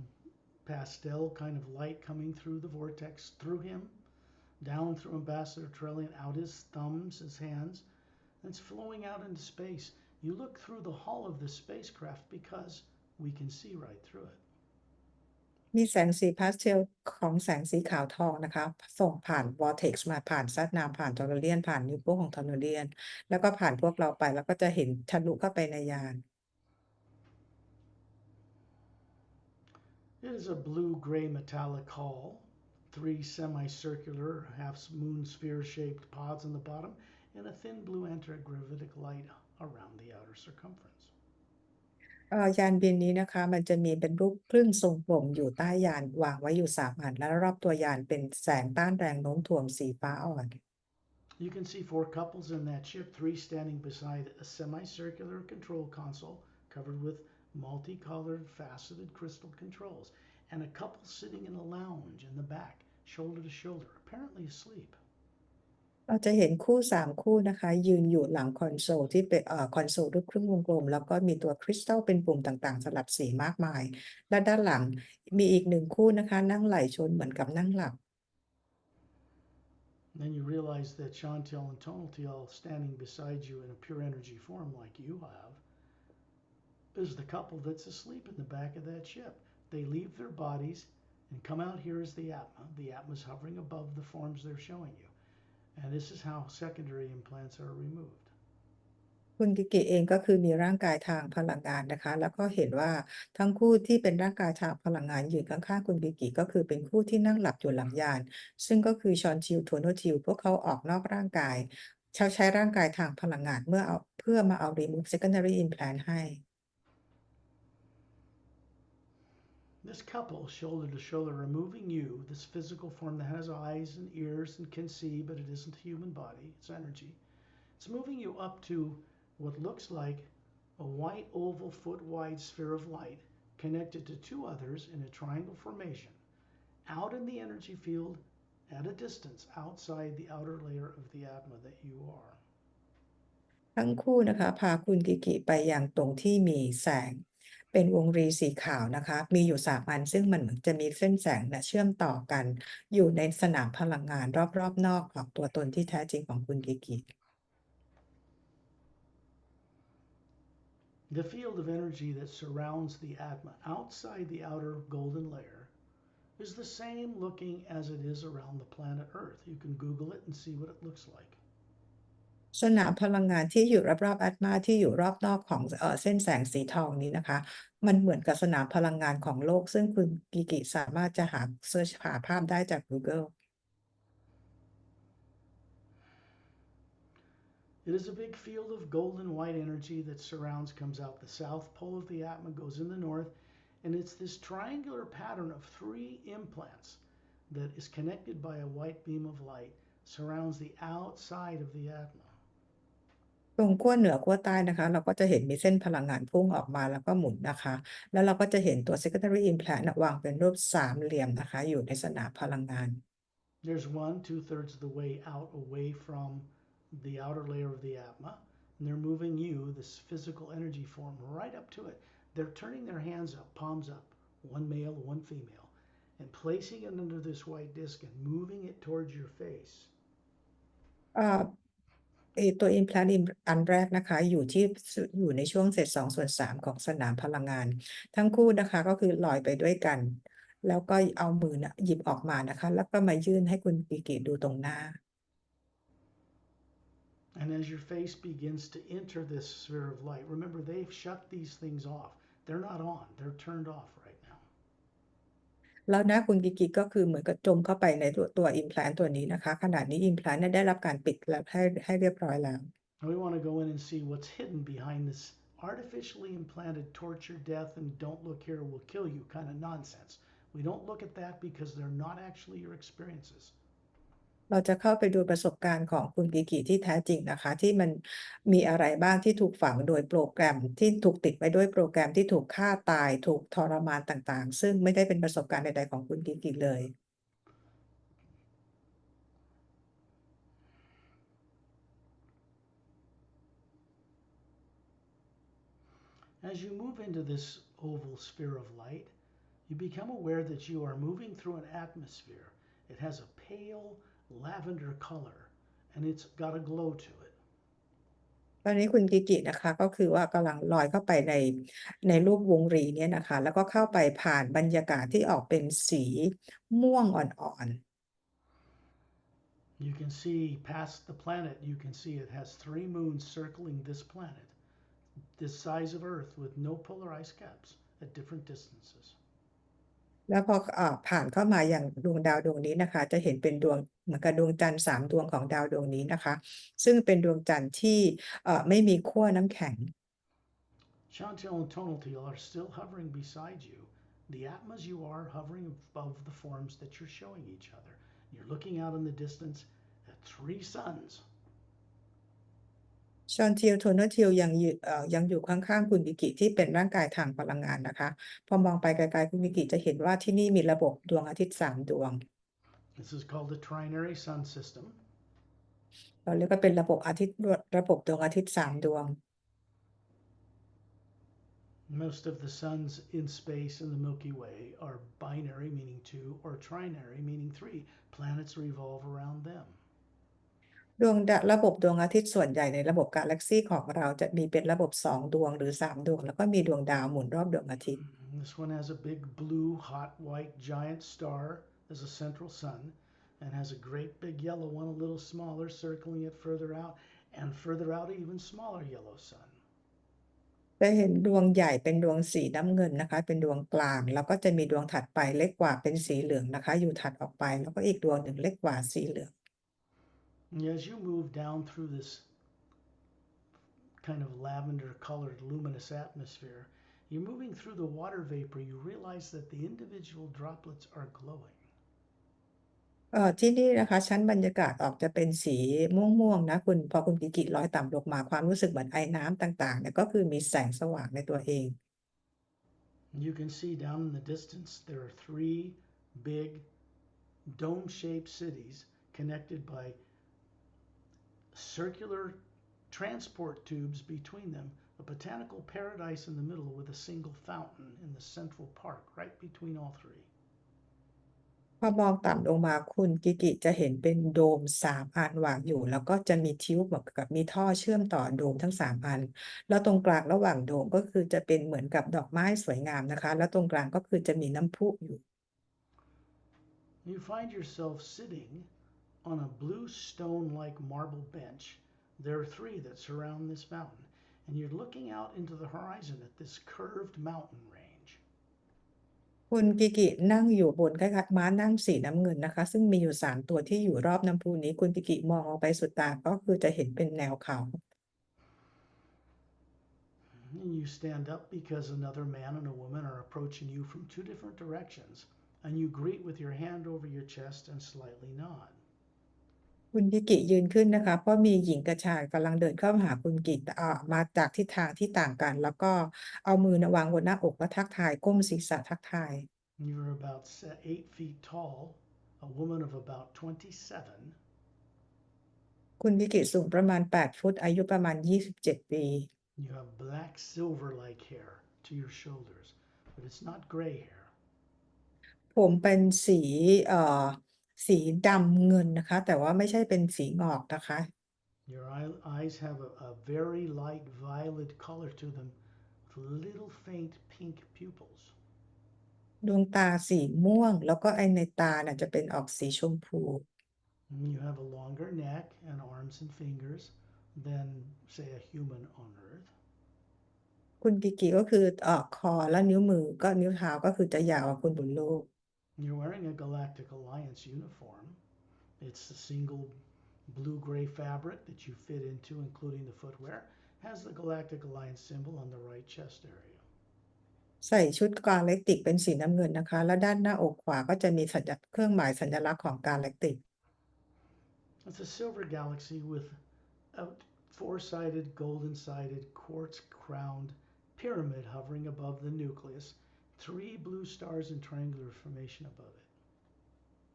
pastel kind of light coming through the vortex, through him, down through Ambassador Turellian, out his thumbs, his hands, and it's flowing out into space. You look through the hull of the spacecraft because we can see right through it. มีแสงสีพาสเทลของแสงสีขาวทองนะคะส่งผ่าน vortex มาผ่านซัตนามผ่านทอร์เรียนผ่านนิ้วโป้งของทอร์เรียนแล้วก็ผ่านพวกเราไปแล้วก็จะเห็นทะลุเข้าไปในยาน It is a blue-gray metallic hull, 3 semicircular half-moon sphere-shaped pods on the bottom, and a thin blue antigravitic light around the outer circumference. ยานบินนี้นะคะมันจะมีเป็นรูปคลื่นทรงกลมอยู่ใต้ยานวางไว้อยู่3 อันและรอบตัวยานเป็นแสงต้านแรงโน้มถ่วงสีฟ้าอ่อน You can see 4 couples in that ship, 3 standing beside a semicircular control console covered with multicolored faceted crystal controls, and a couple sitting in a lounge in the back, shoulder to shoulder, apparently asleep. เราจะเห็นคู่3 คู่นะคะยืนอยู่หลังคอนโซลที่เป็นคอนโซลรูปครึ่งวงกลมแล้วก็มีตัวคริสตัลเป็นปุ่มต่างๆสลับสีมากมายและด้านหลังมีอีก1 คู่นะคะนั่งไหล่ชนเหมือนกับนั่งหลับ Then you realize that Chantel and Tonaltiel standing beside you in a pure energy form like you have is the couple that's asleep in the back of that ship. They leave their bodies and come out here as the Atma. The Atma is hovering above the forms they're showing you. And this is how secondary implants are removed. คุณกิกิเองก็คือมีร่างกายทางพลังงานนะคะ แล้วก็เห็นว่าทั้งคู่ที่เป็นร่างกายทางพลังงานยืนข้างๆคุณกิกิก็คือเป็นคู่ที่นั่งหลับอยู่หลังยาน ซึ่งก็คือชอนชิลโทโนชิลพวกเขาออกนอกร่างกายใช้ร่างกายทางพลังงานเพื่อมาเอา remove secondary implant ให้ This couple, shoulder to shoulder, removing you, this physical form that has eyes and ears and can see, but it isn't a human body, it's energy. It's moving you up to what looks like a white oval foot-wide sphere of light connected to two others in a triangle formation, out in the energy field at a distance outside the outer layer of the Atma that you are. ทั้งคู่นะคะพาคุณกิกิไปยังตรงที่มีแสงเป็นวงรีสีขาวนะคะมีอยู่3อันซึ่งมันเหมือนจะมีเส้นแสงเชื่อมต่อกันอยู่ในสนามพลังงานรอบๆนอกของตัวตนที่แท้จริงของคุณกิกิ The field of energy that surrounds the Atma outside the outer golden layer is the same looking as it is around the planet Earth. You can Google it and see what it looks like. สนามพลังงานที่อยู่รอบๆอัตมาที่อยู่รอบนอกของเส้นแสงสีทองนี้นะคะมันเหมือนกับสนามพลังงานของโลกซึ่งคุณกิกิสามารถจะเสิร์ชหาภาพได้จาก Google It is a big field of golden white energy that surrounds, comes out the south pole of the Atma, goes in the north, and it's this triangular pattern of 3 implants that is connected by a white beam of light, surrounds the outside of the Atma. ตรงขั้วเหนือขั้วใต้นะคะเราก็จะเห็นมีเส้นพลังงานพุ่งออกมาแล้วก็หมุนนะคะแล้วเราก็จะเห็นตัว secondary implant วางเป็นรูปสามเหลี่ยมนะคะอยู่ในสนามพลังงาน There's 2/3 of the way out away from the outer layer of the Atma, and they're moving you, this physical energy form, right up to it. They're turning their hands up, palms up, one male, one female, and placing it under this white disc and moving it towards your face. เอ่อตัว implant อันแรกนะคะอยู่ในช่วงเศษ2/3ของสนามพลังงาน ทั้งคู่นะคะก็คือลอยไปด้วยกัน แล้วก็เอามือหยิบออกมานะคะแล้วก็มายื่นให้คุณกิกิดูตรงหน้า And as your face begins to enter this sphere of light, remember they've shut these things off. They're not on, they're turned off right now. แล้วหน้าคุณกิกิก็คือเหมือนกับจมเข้าไปในตัว implant ตัวนี้นะคะขณะนี้ implant ได้รับการปิดแล้วให้เรียบร้อยแล้ว And we want to go in and see what's hidden behind this artificially implanted torture, death, and don't look here, we'll kill you kind of nonsense. We don't look at that because they're not actually your experiences. เราจะเข้าไปดูประสบการณ์ของคุณกิกิที่แท้จริงนะคะที่มันมีอะไรบ้างที่ถูกฝังโดยโปรแกรมที่ถูกติดไว้ด้วยโปรแกรมที่ถูกฆ่าตายถูกทรมานต่างๆซึ่งไม่ได้เป็นประสบการณ์ใดๆของคุณกิกิเลย As you move into this oval sphere of light, you become aware that you are moving through an atmosphere. It has a pale lavender color and it's got a glow to it. ตอนนี้คุณกิกินะคะก็คือว่ากำลังลอยเข้าไปในรูปวงรีเนี่ยนะคะแล้วก็เข้าไปผ่านบรรยากาศที่ออกเป็นสีม่วงอ่อน You can see past the planet, you can see it has 3 moons circling this planet, this size of Earth with no polar ice caps at different distances. ๆแล้วพอผ่านเข้ามาอย่างดวงดาวดวงนี้นะคะจะเห็นเป็นดวงเหมือนกับดวงจันทร์3ดวงของดาวดวงนี้นะคะซึ่งเป็นดวงจันทร์ที่ไม่มีขั้วน้ำแข็ง Chantel and Tonalty are still hovering beside you. The Atmas you are hovering above the forms that you're showing each other. You're looking out in the distance at 3 suns. ชอนทิลโทโนทิลยังอยู่ข้างๆคุณกิกิที่เป็นร่างกายทางพลังงานนะคะพอมองไปไกลๆคุณกิกิจะเห็นว่าที่นี่มีระบบดวงอาทิตย์3ดวง This is called the trinary sun system. เราเรียกว่าเป็นระบบดวงอาทิตย์3ดวง Most of the suns in space in the Milky Way are binary, meaning 2, or trinary, meaning 3. Planets revolve around them. ระบบดวงอาทิตย์ส่วนใหญ่ในระบบกาแล็กซีของเราจะมีเป็นระบบ2ดวงหรือ3ดวงแล้วก็มีดวงดาวหมุนรอบดวงอาทิตย์ This one has a big blue, hot, white giant star as a central sun, and has a great big yellow one a little smaller, circling it further out, and further out, an even smaller yellow sun. จะเห็นดวงใหญ่เป็นดวงสีน้ำเงินนะคะเป็นดวงกลางแล้วก็จะมีดวงถัดไปเล็กกว่าเป็นสีเหลืองนะคะอยู่ถัดออกไปแล้วก็อีกดวงหนึ่งเล็กกว่าสีเหลือง And as you move down through this kind of lavender colored luminous atmosphere, you're moving through the water vapor, you realize that the individual droplets are glowing. ที่นี่นะคะชั้นบรรยากาศออกจะเป็นสีม่วงๆนะพอคุณกิกิลอยต่ำลงมาความรู้สึกเหมือนไอน้ำต่างๆเนี่ยก็คือมีแสงสว่างในตัวเอง You can see down in the distance there are 3 big dome-shaped cities connected by circular transport tubes between them, a botanical paradise in the middle with a single fountain in the central park right between all 3. พอมองต่ำลงมาคุณกิกิจะเห็นเป็นโดม3อันวางอยู่แล้วก็จะมีทิวบเหมือนกับมีท่อเชื่อมต่อโดมทั้ง3อันแล้วตรงกลางระหว่างโดมก็คือจะเป็นเหมือนกับดอกไม้สวยงามนะคะแล้วตรงกลางก็คือจะมีน้ำพุอยู่ You find yourself sitting on a blue stone-like marble bench. There are 3 that surround this mountain, and you're looking out into the horizon at this curved mountain range. คุณกิกินั่งอยู่บนคล้ายๆม้านั่งสีน้ำเงินนะคะซึ่งมีอยู่3ตัวที่อยู่รอบน้ำพุนี้คุณกิกิมองออกไปสุดตาก็คือจะเห็นเป็นแนวเขา And you stand up because another man and a woman are approaching you from 2 different directions, and you greet with your hand over your chest and slightly nod. คุณกิกิยืนขึ้นนะคะเพราะมีหญิงกับชายกำลังเดินเข้ามาหาคุณกิมาจากทิศทางที่ต่างกันแล้วก็เอามือวางบนหน้าอกแล้วทักทายก้มศีรษะทักทาย You're about 8 feet tall, a woman of about 27. คุณกิกิสูงประมาณ8ฟุตอายุประมาณ27ปี You have black silver-like hair to your shoulders, but it's not gray hair. ผมเป็นสีดำเงินนะคะแต่ว่าไม่ใช่เป็นสีงอกนะคะ Your eyes have a very light violet color to them with little faint pink pupils. ดวงตาสีม่วงแล้วก็ในตาน่ะจะเป็นออกสีชมพู And you have a longer neck and arms and fingers than, say, a human on Earth. คุณกิกิก็คือคอและนิ้วมือก็นิ้วเท้าก็คือจะยาวกว่าคนบนโลก You're wearing a Galactic Alliance uniform. It's a single blue-gray fabric that you fit into, including the footwear. Has the Galactic Alliance symbol on the right chest area. ใส่ชุดกาแล็กติกเป็นสีน้ำเงินนะคะแล้วด้านหน้าอกขวาก็จะมีเครื่องหมายสัญลักษณ์ของกาแล็กติก It's a silver galaxy with a 4-sided, golden-sided, quartz-crowned pyramid hovering above the nucleus, 3 blue stars in triangular formation above it.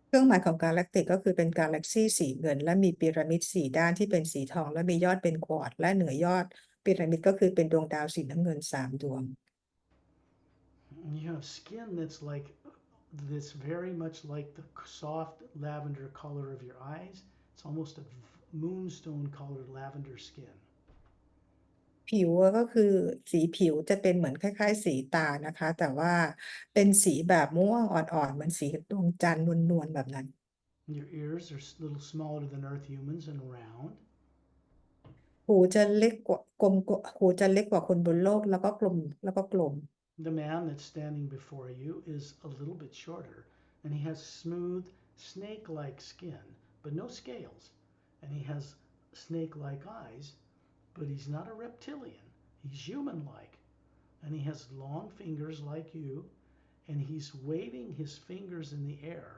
เครื่องหมายของกาแล็กติกก็คือเป็นกาแล็กซี่สีเงินและมีพีระมิด4ด้านที่เป็นสีทองและมียอดเป็นควอร์ตซ์และเหนือยอดพีระมิดก็คือเป็นดวงดาวสีน้ำเงิน3ดวง You have skin that's very much like the soft lavender color of your eyes. It's almost a moonstone colored lavender skin. ผิวก็คือสีผิวจะเป็นเหมือนคล้ายๆสีตานะคะแต่ว่าเป็นสีแบบม่วงอ่อนๆเหมือนสีดวงจันทร์นวลๆแบบนั้น Your ears are a little smaller than Earth humans and round. หูจะเล็กกว่าคนบนโลกแล้วก็กลม The man that's standing before you is a little bit shorter, and he has smooth, snake-like skin, but no scales. And he has snake-like eyes, but he's not a reptilian. He's human-like. And he has long fingers like you, and he's waving his fingers in the air,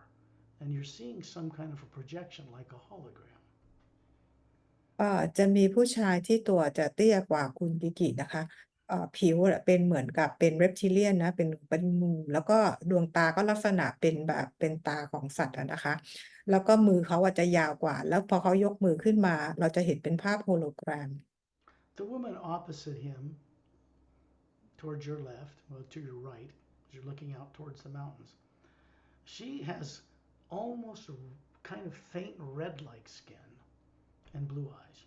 and you're seeing some kind of a projection like a hologram. จะมีผู้ชายที่ตัวจะเตี้ยกว่าคุณกิกินะคะผิวเป็นเหมือนกับเป็นเรปทิเลียนนะเป็นงูแล้วก็ดวงตาก็ลักษณะเป็นแบบเป็นตาของสัตว์นะคะแล้วก็มือเขาจะยาวกว่าแล้วพอเขายกมือขึ้นมาเราจะเห็นเป็นภาพโฮโลแกรม The woman opposite him, towards your left, well, to your right, as you're looking out towards the mountains, she has almost a kind of faint red-like skin. and blue eyes.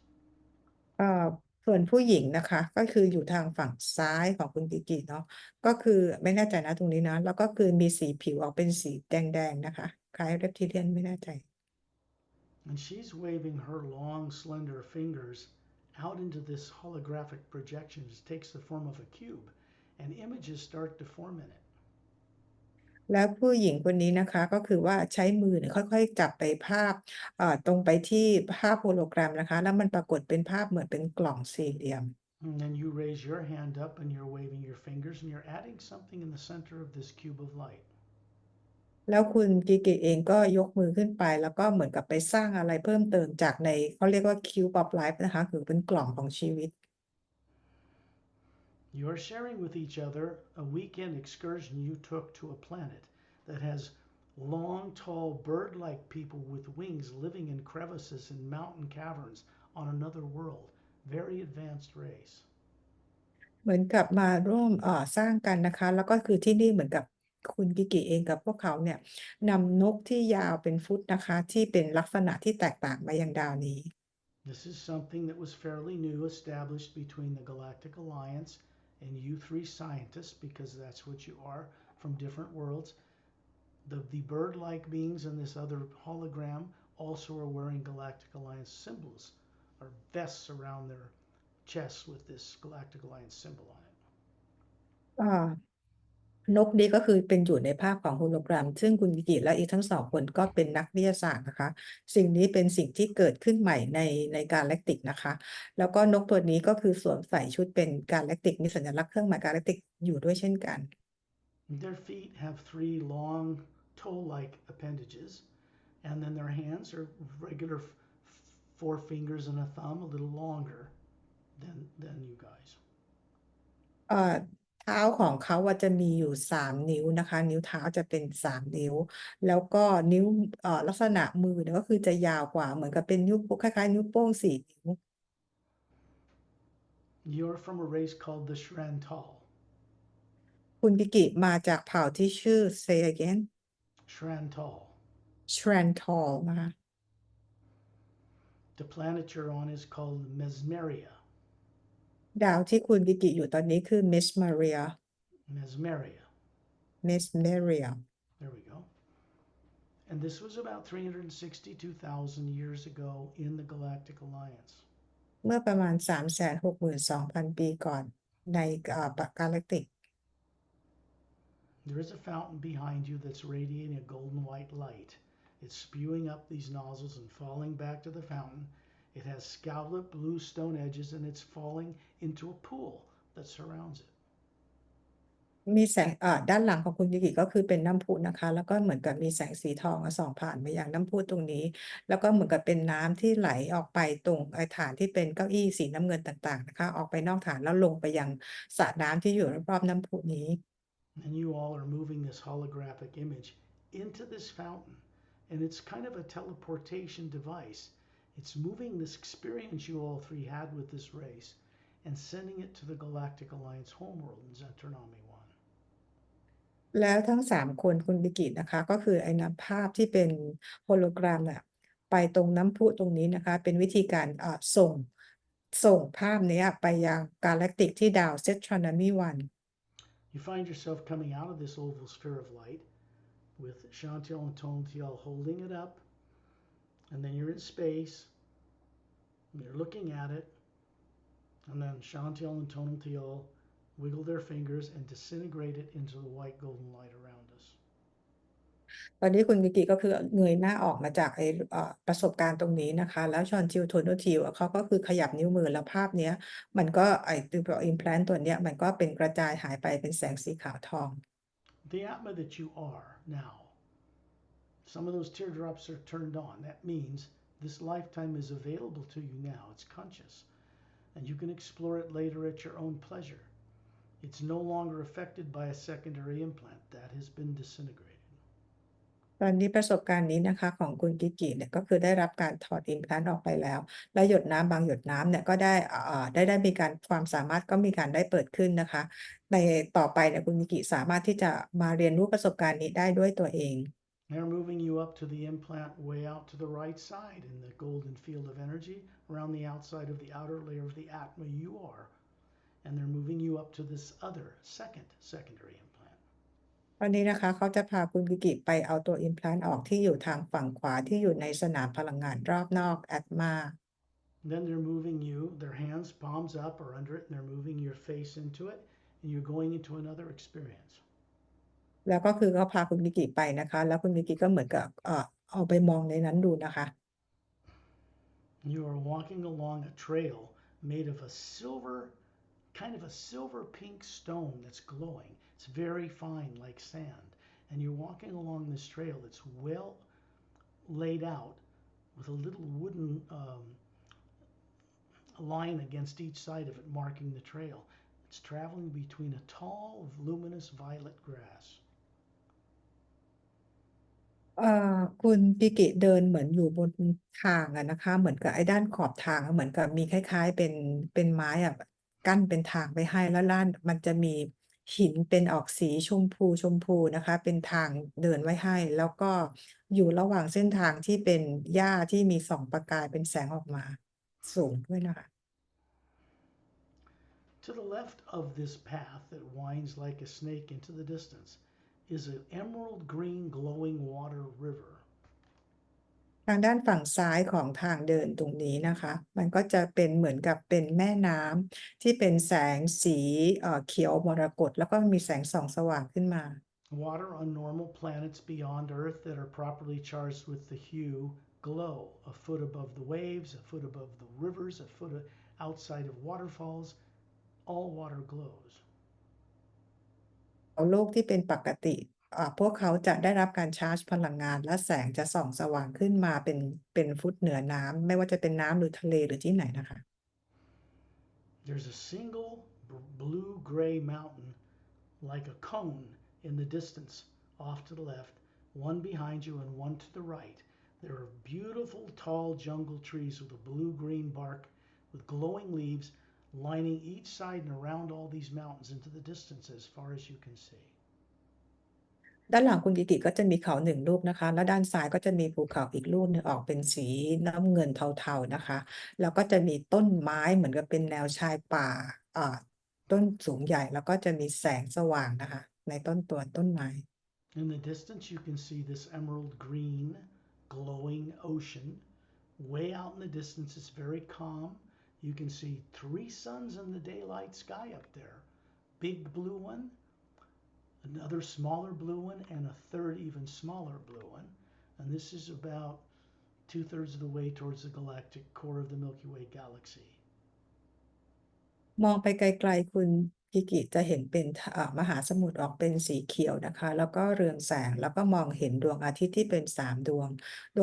เอ่อส่วนผู้หญิงนะคะก็คืออยู่ทางฝั่งซ้ายของคุณกิกิเนาะก็คือไม่แน่ใจนะตรงนี้นะแล้วก็คือมีสีผิวออกเป็นสีแดงๆนะคะคล้ายเรปทิเลียนไม่แน่ใจ And she's waving her long, slender fingers out into this holographic projection. It takes the form of a cube, and images start to form in it. แล้วผู้หญิงคนนี้นะคะก็คือว่าใช้มือเนี่ยค่อยๆจับไปภาพตรงไปที่ภาพโฮโลแกรมนะคะแล้วมันปรากฏเป็นภาพเหมือนเป็นกล่องสี่เหลี่ยม And then you raise your hand up and you're waving your fingers and you're adding something in the center of this cube of light. แล้วคุณกิกิเองก็ยกมือขึ้นไปแล้วก็เหมือนกับไปสร้างอะไรเพิ่มเติมจากในเขาเรียกว่า Cube of Life นะคะคือเป็นกล่องของชีวิต You're sharing with each other a weekend excursion you took to a planet that has long, tall, bird-like people with wings living in crevices and mountain caverns on another world. Very advanced race. เหมือนกับมาร่วมสร้างกันนะคะแล้วก็คือที่นี่เหมือนกับคุณกิกิเองกับพวกเขาเนี่ยนำนกที่ยาวเป็นฟุตนะคะที่เป็นลักษณะที่แตกต่างมายังดาวนี้ This is something that was fairly new, established between the Galactic Alliance and you three scientists, because that's what you are from different worlds. The bird-like beings in this other hologram also are wearing Galactic Alliance symbols, or vests around their chests with this Galactic Alliance symbol on it. อ่านกนี้ก็คือเป็นอยู่ในภาพของโฮโลแกรมซึ่งคุณกิกิและอีกทั้งสองคนก็เป็นนักวิทยาศาสตร์นะคะสิ่งนี้เป็นสิ่งที่เกิดขึ้นใหม่ในกาแล็กติกนะคะแล้วก็นกตัวนี้ก็คือสวมใส่ชุดเป็นกาแล็กติกมีสัญลักษณ์เครื่องหมายกาแล็กติกอยู่ด้วยเช่นกัน Their feet have three long toe-like appendages, and then their hands are regular four fingers and a thumb, a little longer than you guys. เอ่อเท้าของเขาว่าจะมีอยู่3 นิ้วนะคะนิ้วเท้าจะเป็น3 นิ้วแล้วก็นิ้วลักษณะมือเนี่ยก็คือจะยาวกว่าเหมือนกับเป็นนิ้วคล้ายๆนิ้วโป้ง4 นิ้ว You're from a race called the Shrantal. คุณกิกิมาจากเผ่าที่ชื่อ say again Shrantal. Shrantal นะคะ The planet you're on is called Mesmeria. ดาวที่คุณกิกิอยู่ตอนนี้คือ Mesmeria Mesmeria. Mesmeria There we go. And this was about 362,000 years ago in the Galactic Alliance. เมื่อประมาณ 362,000 ปีก่อนในกาแล็กติก There is a fountain behind you that's radiating a golden white light. It's spewing up these nozzles and falling back to the fountain. It has scalloped blue stone edges and it's falling into a pool that surrounds it. มีแสงด้านหลังของคุณกิกิก็คือเป็นน้ำพุนะคะแล้วก็เหมือนกับมีแสงสีทองส่องผ่านมายังน้ำพุตรงนี้แล้วก็เหมือนกับเป็นน้ำที่ไหลออกไปตรงฐานที่เป็นเก้าอี้สีน้ำเงินต่างๆนะคะออกไปนอกฐานแล้วลงไปยังสระน้ำที่อยู่รอบๆน้ำพุนี้ And you all are moving this holographic image into this fountain. And it's kind of a teleportation device. It's moving this experience you all three had with this race and sending it to the Galactic Alliance homeworld in Zentronomy 1. แล้วทั้ง3 คนคุณบิกินะคะก็คือไอ้น้ำภาพที่เป็นโฮโลแกรมน่ะไปตรงน้ำพุตรงนี้นะคะเป็นวิธีการส่งภาพนี้ไปยังกาแล็กติกที่ดาวเซตรอนมี1 You find yourself coming out of this oval sphere of light with Chantal and Tontiel holding it up, and then you're in space, and you're looking at it, and then Chantal and Tontiel wiggle their fingers and disintegrate it into the white golden light around us. ตอนนี้คุณมิกิก็คือเงยหน้าออกมาจากไอ้ประสบการณ์ตรงนี้นะคะแล้วชอนจิวโทโนทิวเขาก็คือขยับนิ้วมือแล้วภาพเนี้ยมันก็ไอ้ตัวอิมแพลนตัวเนี้ยมันก็เป็นกระจายหายไปเป็นแสงสีขาวทอง The Atma that you are now, some of those teardrops are turned on. That means this lifetime is available to you now. It's conscious, and you can explore it later at your own pleasure. It's no longer affected by a secondary implant that has been disintegrated. ตอนนี้ประสบการณ์นี้นะคะของคุณกิกิเนี่ยก็คือได้รับการถอดอิมแพลนออกไปแล้วและหยดน้ำบางหยดน้ำเนี่ยก็ได้มีการความสามารถก็มีการได้เปิดขึ้นนะคะในต่อไปเนี่ยคุณกิกิสามารถที่จะมาเรียนรู้ประสบการณ์นี้ได้ด้วยตัวเอง They're moving you up to the implant way out to the right side in the golden field of energy around the outside of the outer layer of the Atma you are. And they're moving you up to this other secondary implant. วันนี้นะคะเขาจะพาคุณกิกิไปเอาตัว implant ออกที่อยู่ทางฝั่งขวาที่อยู่ในสนามพลังงานรอบนอกแอตมา Then they're moving you, their hands, palms up or under it, and they're moving your face into it, and you're going into another experience. แล้วก็คือเขาพาคุณกิกิไปนะคะแล้วคุณกิกิก็เหมือนกับเอาไปมองในนั้นดูนะคะ You are walking along a trail made of a kind of a silver pink stone that's glowing. It's very fine like sand. And you're walking along this trail that's well laid out with a little wooden line against each side of it marking the trail. It's traveling between a tall, luminous violet grass. คุณปิกิเดินเหมือนอยู่บนทางนะคะเหมือนกับไอ้ด้านขอบทางเหมือนกับมีคล้ายๆเป็นไม้กั้นเป็นทางไปให้แล้วด้านมันจะมีหินเป็นออกสีชมพูนะคะเป็นทางเดินไว้ให้แล้วก็อยู่ระหว่างเส้นทางที่เป็นหญ้าที่มีส่องประกายเป็นแสงออกมาสูงด้วยนะคะ To the left of this path that winds like a snake into the distance is an emerald green glowing water river. ทางด้านฝั่งซ้ายของทางเดินตรงนี้นะคะมันก็จะเป็นเหมือนกับเป็นแม่น้ำที่เป็นแสงสีเขียวมรกตแล้วก็มีแสงส่องสว่างขึ้นมา Water on normal planets beyond Earth that are properly charged with the hue glow a foot above the waves, a foot above the rivers, a foot outside of waterfalls. All water glows. โลกที่เป็นปกติพวกเขาจะได้รับการชาร์จพลังงานและแสงจะส่องสว่างขึ้นมาเป็นฟุตเหนือน้ำไม่ว่าจะเป็นน้ำหรือทะเลหรือที่ไหนนะคะ There's a single blue-gray mountain like a cone in the distance off to the left, one behind you and one to the right. There are beautiful tall jungle trees with a blue-green bark with glowing leaves lining each side and around all these mountains into the distance as far as you can see. ด้านหลังคุณกิกิก็จะมีเขาหนึ่งลูกนะคะแล้วด้านซ้ายก็จะมีภูเขาอีกลูกหนึ่งออกเป็นสีน้ำเงินเทาๆนะคะแล้วก็จะมีต้นไม้เหมือนกับเป็นแนวชายป่าต้นสูงใหญ่แล้วก็จะมีแสงสว่างนะคะในต้นไม้ In the distance you can see this emerald green glowing ocean. Way out in the distance it's very calm. You can see 3 suns in the daylight sky up there. Big blue one, another smaller blue one, and a third even smaller blue one. And this is about 2/3 of the way towards the galactic core of the Milky Way galaxy. มองไปไกลๆคุณกิกิจะเห็นเป็นมหาสมุทรออกเป็นสีเขียวนะคะแล้วก็เรืองแสงแล้วก็มองเห็นดวงอาทิตย์ที่เป็น3ดว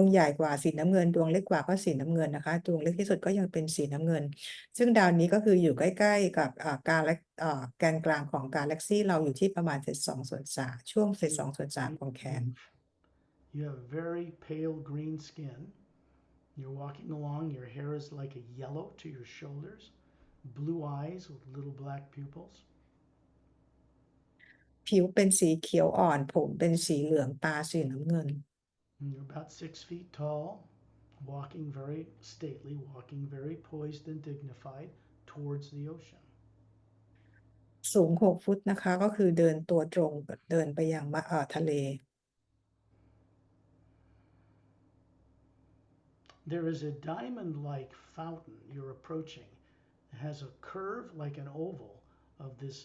งใหญ่กว่าสีน้ำเงินดวงเล็กกว่าก็สีน้ำเงินนะคะดวงเล็กที่สุดก็ยังเป็นสีน้ำเงินซึ่งดาวนี้ก็คืออยู่ใกล้ๆกับแกนกลางของกาแล็กซีเราอยู่ที่ประมาณ2/3ช่วง2/3ของแคน You have very pale green skin. You're walking along, your hair is like a yellow to your shoulders, blue eyes with little black pupils. ผิวเป็นสีเขียวอ่อนผมเป็นสีเหลืองตาสีน้ำเงิน And you're about 6 feet tall, walking very stately, walking very poised and dignified towards the ocean. สูง6 ฟุตนะคะก็คือเดินตัวตรงเดินไปยังทะเล There is a diamond-like fountain you're approaching. It has a curve like an oval of this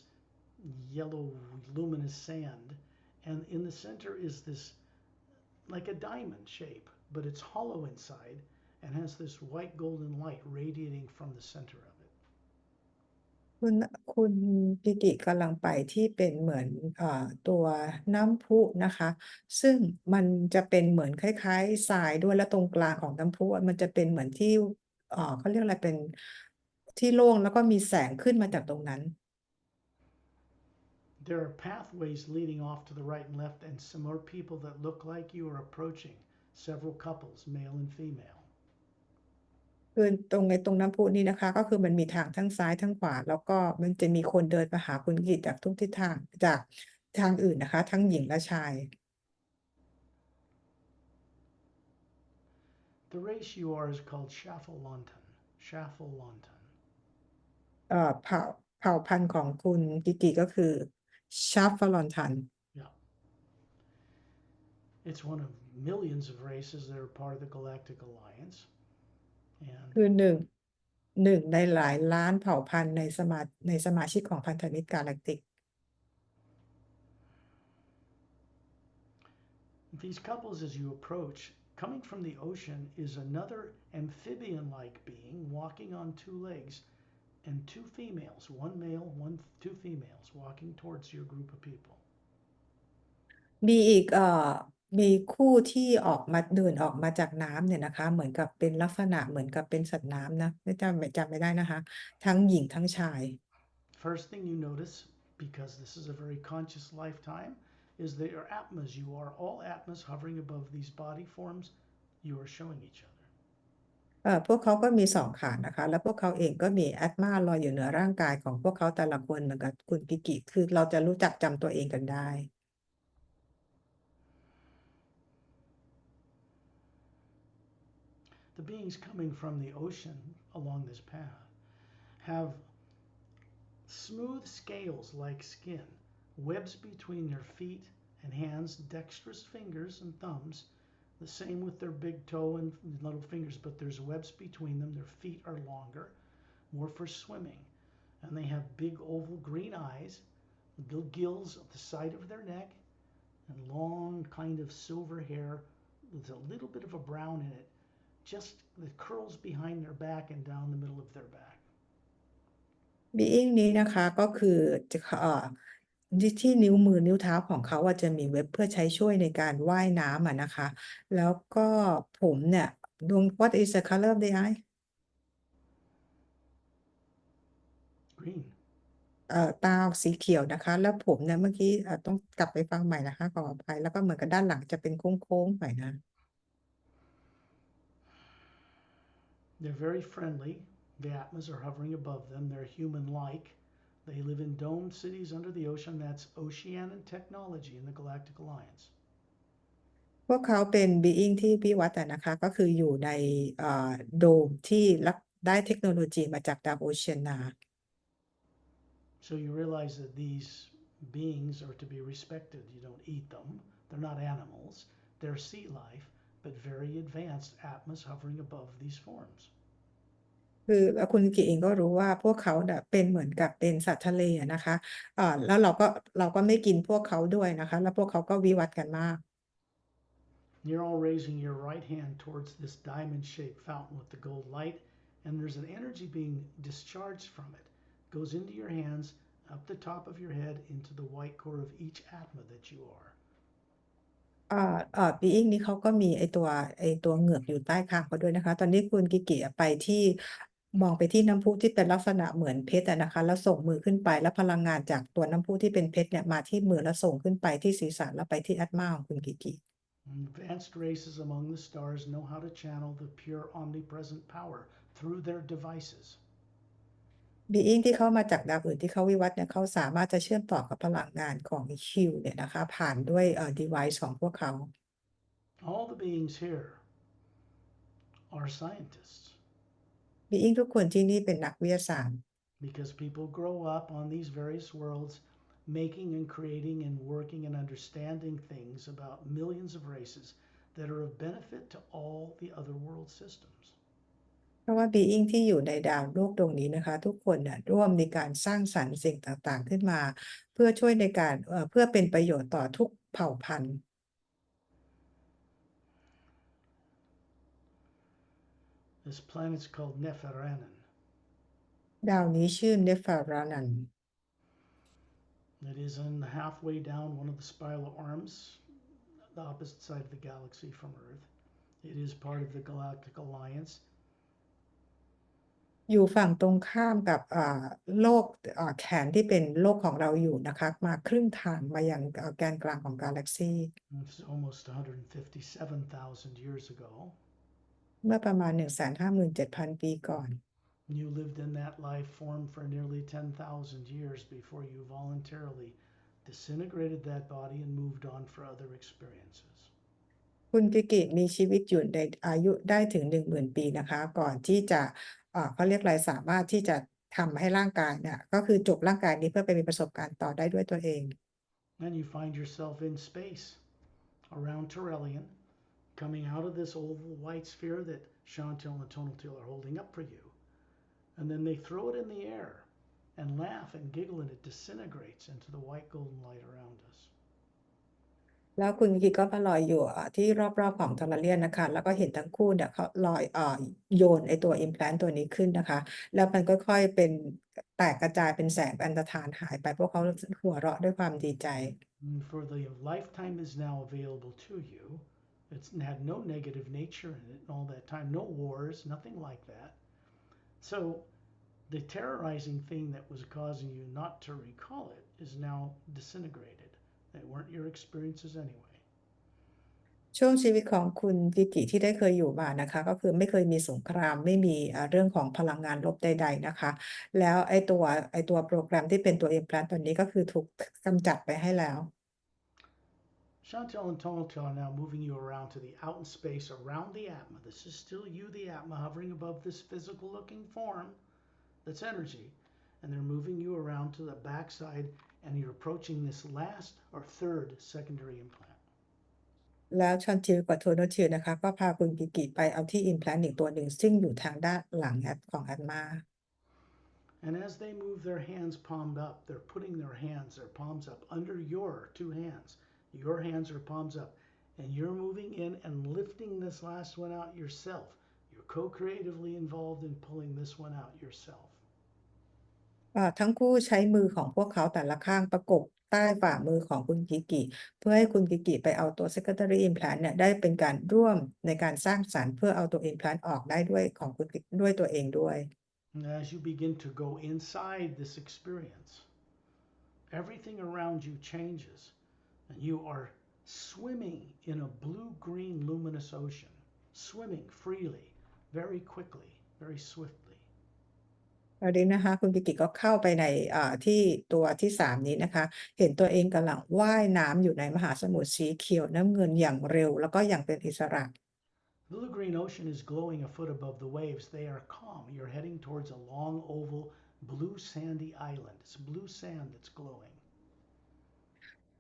yellow luminous sand, and in the center is this like a diamond shape, but it's hollow inside and has this white golden light radiating from the center of it. คุณกิกิกำลังไปที่เป็นเหมือนตัวน้ำพุนะคะซึ่งมันจะเป็นเหมือนคล้ายๆทรายด้วยและตรงกลางของน้ำพุมันจะเป็นเหมือนที่เขาเรียกอะไรเป็นที่โล่งแล้วก็มีแสงขึ้นมาจากตรงนั้น There are pathways leading off to the right and left, and some more people that look like you are approaching. Several couples, male and female. คือตรงน้ำพุนี้นะคะก็คือมันมีทางทั้งซ้ายทั้งขวาแล้วก็มันจะมีคนเดินมาหาคุณกิจจากทุกทิศทางจากทางอื่นนะคะทั้งหญิงและชาย The race you are is called Shafalontan. Shafalontan. เผ่าพันธุ์ของคุณกิกิก็คือชาฟลอนทัน Yeah. It's one of millions of races that are part of the Galactic Alliance. And คือหนึ่งในหลายล้านเผ่าพันธุ์ในสมาชิกของพันธมิตรกาแล็กติก these couples, as you approach, coming from the ocean is another amphibian-like being walking on two legs and two females, one male, two females, walking towards your group of people. มีอีกมีคู่ที่เดินออกมาจากน้ำเนี่ยนะคะเหมือนกับเป็นลักษณะเหมือนกับเป็นสัตว์น้ำนะจำไม่ได้นะคะทั้งหญิงทั้งชาย First thing you notice, because this is a very conscious lifetime, is that your atmas, you are all atmas hovering above these body forms, you are showing each other. พวกเขาก็มีสองขานะคะแล้วพวกเขาเองก็มีแอตมาลอยอยู่เหนือร่างกายของพวกเขาแต่ละคนเหมือนกับคุณกิกิคือเราจะรู้จักจำตัวเองกันได้ The beings coming from the ocean along this path have smooth scales like skin, webs between their feet and hands, dexterous fingers and thumbs, the same with their big toe and little fingers, but there's webs between them. Their feet are longer, more for swimming, and they have big oval green eyes, little gills at the side of their neck, and long kind of silver hair with a little bit of a brown in it, just the curls behind their back and down the middle of their back. บีอิงนี้นะคะก็คือที่นิ้วมือนิ้วเท้าของเขาจะมีเว็บเพื่อใช้ช่วยในการว่ายน้ำนะคะ แล้วก็ผมเนี่ยwhat is the color of the eye Green. ตาสีเขียวนะคะ แล้วผมเนี่ยเมื่อกี้ต้องกลับไปฟังใหม่นะคะขออภัยแล้วก็เหมือนกับด้านหลังจะเป็นโค้งๆหน่อยนะ They're very friendly. The atmas are hovering above them. They're human-like. They live in domed cities under the ocean. That's Oceanian technology in the Galactic Alliance. พวกเขาเป็นบีอิงที่วิวัฒน์นะคะก็คืออยู่ในโดมที่รับได้เทคโนโลยีมาจากดาวโอเชียนา So you realize that these beings are to be respected. You don't eat them. They're not animals. They're sea life, but very advanced atmas hovering above these forms. คือคุณกิเองก็รู้ว่าพวกเขาเนี่ยเป็นเหมือนกับเป็นสัตว์ทะเลนะคะแล้วเราก็ไม่กินพวกเขาด้วยนะคะแล้วพวกเขาก็วิวัฒน์กันมาก You're all raising your right hand towards this diamond-shaped fountain with the gold light, and there's an energy being discharged from it. It goes into your hands, up the top of your head, into the white core of each atma that you are. บีอิงนี้เขาก็มีไอตัวเหงือกอยู่ใต้คางเขาด้วยนะคะ ตอนนี้คุณกิกิมองไปที่น้ำพุที่เป็นลักษณะเหมือนเพชรนะคะแล้วส่งมือขึ้นไปแล้วพลังงานจากตัวน้ำพุที่เป็นเพชรเนี่ยมาที่มือแล้วส่งขึ้นไปที่ศีรษะแล้วไปที่แอตมาของคุณกิกิ Advanced races among the stars know how to channel the pure omnipresent power through their devices. บีอิงที่เขามาจากดาวอื่นที่เขาวิวัฒน์เนี่ยเขาสามารถจะเชื่อมต่อกับพลังงานของคิวเนี่ยนะคะผ่านด้วยdevice ของพวกเขา All the beings here are scientists บีอิงทุกคนที่นี่เป็นนักวิทยาศาสตร์ because people grow up on these various worlds making and creating and working and understanding things about millions of races that are of benefit to all the other world systems. เพราะว่าบีอิงที่อยู่ในดาวโลกดวงนี้นะคะทุกคนเนี่ยร่วมในการสร้างสรรค์สิ่งต่างๆขึ้นมาเพื่อช่วยในการเพื่อเป็นประโยชน์ต่อทุกเผ่าพันธุ์ This planet's called Neferranan. ดาวนี้ชื่อเนฟารานัน It is in halfway down one of the spiral arms, the opposite side of the galaxy from Earth. It is part of the Galactic Alliance. อยู่ฝั่งตรงข้ามกับโลกแขนที่เป็นโลกของเราอยู่นะคะมาครึ่งทางมายังแกนกลางของกาแล็กซี It's almost 157,000 years ago. เมื่อประมาณ 157,000 ปีก่อน You lived in that life form for nearly 10,000 years before you voluntarily disintegrated that body and moved on for other experiences. คุณกิกิมีชีวิตอยู่ในอายุได้ถึง 10,000 ปีนะคะ ก่อนที่จะเขาเรียกอะไรสามารถที่จะทำให้ร่างกายเนี่ยก็คือจบร่างกายนี้เพื่อไปมีประสบการณ์ต่อได้ด้วยตัวเอง Then you find yourself in space around Turellian, coming out of this oval white sphere that Chantal and Tonaltil are holding up for you. And then they throw it in the air and laugh and giggle, and it disintegrates into the white golden light around us. แล้วคุณกิก็มาลอยอยู่ที่รอบๆของทอร์เรียนนะคะ แล้วก็เห็นทั้งคู่เนี่ยเขาลอยโยนไอ้ตัว implant ตัวนี้ขึ้นนะคะ แล้วมันค่อยๆเป็นแตกกระจายเป็นแสงอันตรธานหายไปพวกเขาหัวเราะด้วยความดีใจ For the lifetime is now available to you. It's had no negative nature in it all that time, no wars, nothing like that. So the terrorizing thing that was causing you not to recall it is now disintegrated. They weren't your experiences anyway. ช่วงชีวิตของคุณกิกิที่ได้เคยอยู่มานะคะ ก็คือไม่เคยมีสงครามไม่มีเรื่องของพลังงานลบใดๆนะคะ แล้วไอ้ตัวโปรแกรมที่เป็นตัว implant ตัวนี้ก็คือถูกกำจัดไปให้แล้ว Chantal and Tonaltil are now moving you around to the out in space around the Atma. This is still you, the Atma, hovering above this physical looking form that's energy. And they're moving you around to the backside, and you're approaching this last or third secondary implant. แล้วชอนทิลกับโทโนทิลนะคะ ก็พาคุณกิกิไปเอาที่ implant อีกตัวหนึ่งซึ่งอยู่ทางด้านหลังของแอดมา And as they move their hands palmed up, they're putting their palms up under your two hands. Your hands are palms up, and you're moving in and lifting this last one out yourself. You're co-creatively involved in pulling this one out yourself. ทั้งคู่ใช้มือของพวกเขาแต่ละข้างประกบใต้ฝ่ามือของคุณกิกิเพื่อให้คุณกิกิไปเอาตัว secondary implant เนี่ยได้เป็นการร่วมในการสร้างสรรค์เพื่อเอาตัว implant ออกได้ด้วยของคุณด้วยตัวเองด้วย And as you begin to go inside this experience, everything around you changes, and you are swimming in a blue-green luminous ocean, swimming freely, very quickly, very swiftly. ตอนนี้นะคะคุณกิกิก็เข้าไปในที่ตัวที่3นี้นะคะ เห็นตัวเองกำลังว่ายน้ำอยู่ในมหาสมุทรสีเขียวน้ำเงินอย่างเร็วแล้วก็อย่างเป็นอิสระ The blue-green ocean is glowing a foot above the waves. They are calm. You're heading towards a long oval blue sandy island. It's blue sand that's glowing.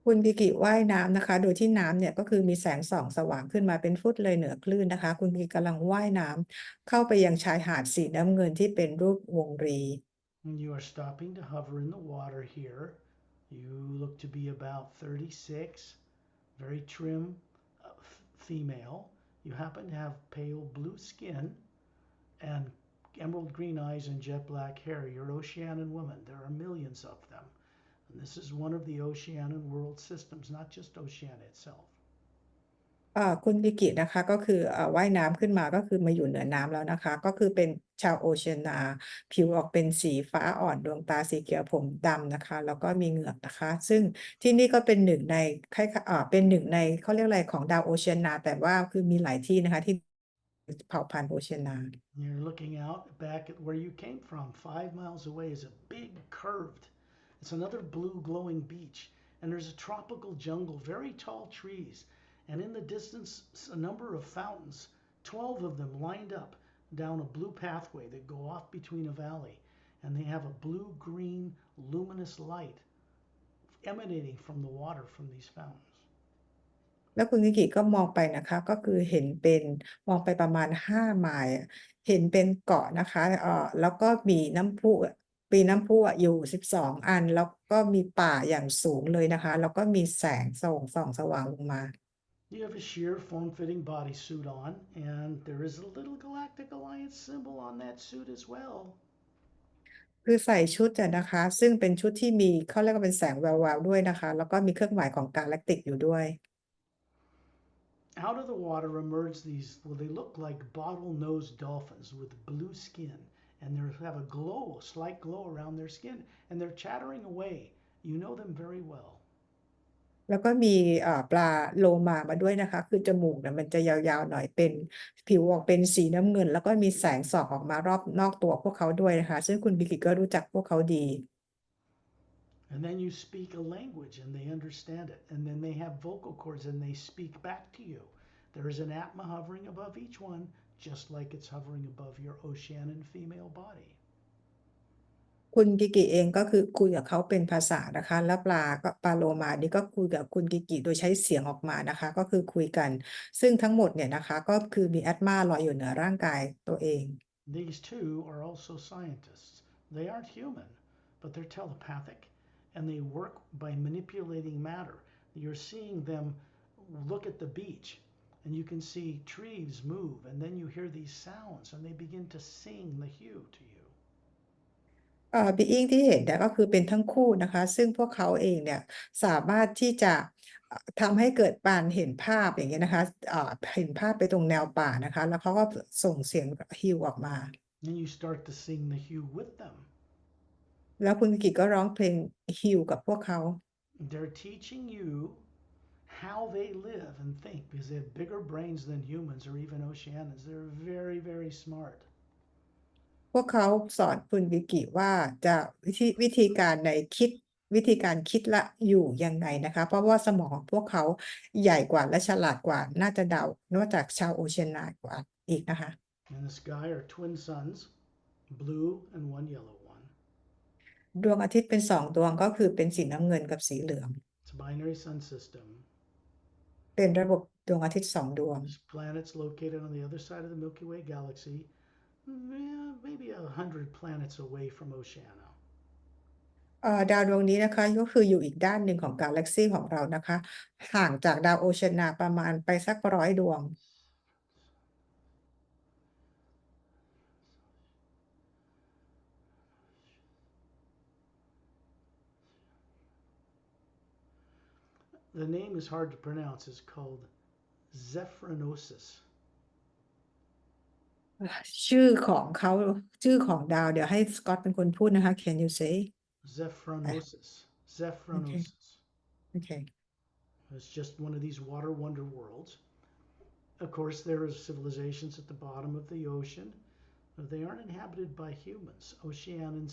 คุณกิกิว่ายน้ำนะคะ โดยที่น้ำเนี่ยก็คือมีแสงส่องสว่างขึ้นมาเป็นฟุตเลยเหนือคลื่นนะคะ คุณกิกิกำลังว่ายน้ำเข้าไปยังชายหาดสีน้ำเงินที่เป็นรูปวงรี And you are stopping to hover in the water here. You look to be about 36, very trim female. You happen to have pale blue skin and emerald green eyes and jet black hair. You're Oceanian woman. There are millions of them. And this is one of the Oceanian world systems, not just Oceania itself. คุณกิกินะคะก็คือว่ายน้ำขึ้นมาก็คือมาอยู่เหนือน้ำแล้วนะคะ ก็คือเป็นชาวโอเชียนาผิวออกเป็นสีฟ้าอ่อนดวงตาสีเขียวผมดำนะคะ แล้วก็มีเหงือกนะคะ ซึ่งที่นี่ก็เป็นหนึ่งในเป็นหนึ่งในเขาเรียกอะไรของดาวโอเชียนาแต่ว่าคือมีหลายที่นะคะที่เผ่าพันธุ์โอเชียนา You're looking out back at where you came from. 5 miles away is a big curved. It's another blue glowing beach, and there's a tropical jungle, very tall trees. And in the distance, a number of fountains, 12 of them lined up down a blue pathway that go off between a valley. And they have a blue-green luminous light emanating from the water from these fountains. แล้วคุณกิกิก็มองไปนะคะ ก็คือเห็นเป็นมองไปประมาณ5ไมล์เห็นเป็นเกาะนะคะแล้วก็มีน้ำพุอยู่12อัน แล้วก็มีป่าอย่างสูงเลยนะคะ แล้วก็มีแสงส่องสว่างลงมา You have a sheer form-fitting bodysuit on, and there is a little Galactic Alliance symbol on that suit as well. คือใส่ชุดนะคะ ซึ่งเป็นชุดที่มีเขาเรียกว่าเป็นแสงแววๆด้วยนะคะ แล้วก็มีเครื่องหมายของกาแล็กติกอยู่ด้วย Out of the water emerge these, well, they look like bottlenose dolphins with blue skin, and they have a glow, a slight glow around their skin, and they're chattering away. You know them very well. แล้วก็มีปลาโลมาด้วยนะคะ คือจมูกเนี่ยมันจะยาวๆหน่อยเป็นผิวออกเป็นสีน้ำเงิน แล้วก็มีแสงส่องออกมารอบนอกตัวพวกเขาด้วยนะคะ ซึ่งคุณบิกิก็รู้จักพวกเขาดี And then you speak a language and they understand it. And then they have vocal cords and they speak back to you. There is an Atma hovering above each one, just like it's hovering above your Oceanian female body. คุณกิกิเองก็คือคุยกับเขาเป็นภาษานะคะแล้วปลาโลมานี่ก็คุยกับคุณกิกิโดยใช้เสียงออกมานะคะก็คือคุยกันซึ่งทั้งหมดเนี่ยนะคะก็คือมีแอตมาลอยอยู่เหนือร่างกายตัวเอง These two are also scientists. They aren't human, but they're telepathic, and they work by manipulating matter. You're seeing them look at the beach, and you can see trees move, and then you hear these sounds, and they begin to sing the hue to you. being ที่เห็นเนี่ยก็คือเป็นทั้งคู่นะคะซึ่งพวกเขาเองเนี่ยสามารถที่จะทำให้เกิดการเห็นภาพอย่างเงี้ยนะคะเห็นภาพไปตรงแนวป่านะคะแล้วเขาก็ส่งเสียงฮิวออกมา And you start to sing the hue with them. แล้วคุณกิก็ร้องเพลงฮิวกับพวกเขา They're teaching you how they live and think because they have bigger brains than humans or even Oceanians. They're very, very smart. พวกเขาสอนคุณกิกิว่าจะวิธีการคิดละอยู่ยังไงนะคะเพราะว่าสมองของพวกเขาใหญ่กว่าและฉลาดกว่าน่าจะเดานอกจากชาวโอเชียนากว่าอีกนะคะ In the sky are twin suns, blue and one yellow one. ดวงอาทิตย์เป็น2 ดวงก็คือเป็นสีน้ำเงินกับสีเหลือง It's a binary sun system. เป็นระบบดวงอาทิตย์2 ดวง There's planets located on the other side of the Milky Way galaxy, maybe 100 planets away from Oceania. ดาวดวงนี้นะคะก็คืออยู่อีกด้านหนึ่งของกาแล็กซีของเรานะคะห่างจากดาวโอเชียนาประมาณไปสัก100 ดวง The name is hard to pronounce. It's called Zephrinosis. ชื่อของดาวเดี๋ยวให้สกอตเป็นคนพูดนะคะ Can you say Zephrinosis. Zephrinosis. Okay It's just one of these water wonder worlds. Of course, there are civilizations at the bottom of the ocean. They aren't inhabited by humans. Oceanians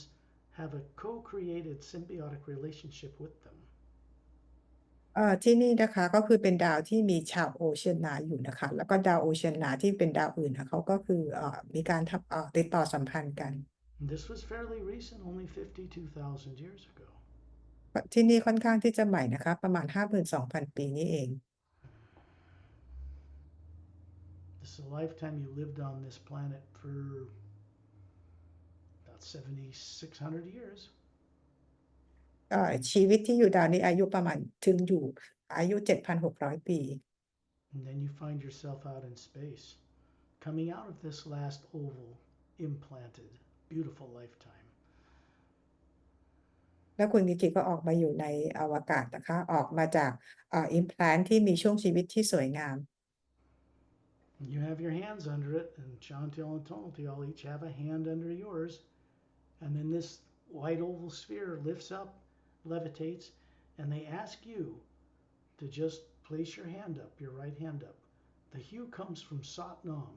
have a co-created symbiotic relationship with them. ที่นี่นะคะก็คือเป็นดาวที่มีชาวโอเชียนาอยู่นะคะแล้วก็ดาวโอเชียนาที่เป็นดาวอื่นนะเขาก็คือมีการติดต่อสัมพันธ์กัน And this was fairly recent, only 52,000 years ago. ที่นี่ค่อนข้างที่จะใหม่นะคะประมาณ 52,000 ปีนี้เอง This is a lifetime you lived on this planet for about 7,600 years. ชีวิตที่อยู่ดาวนี้อายุประมาณถึงอยู่อายุ 7,600 ปี And then you find yourself out in space, coming out of this last oval, implanted, beautiful lifetime. แล้วคุณกิกิก็ออกมาอยู่ในอวกาศนะคะออกมาจากimplant ที่มีช่วงชีวิตที่สวยงาม You have your hands under it, and Chantil and Tonaltil each have a hand under yours. And then this white oval sphere lifts up, levitates, and they ask you to just place your hand up, your right hand up. The hue comes from Satnam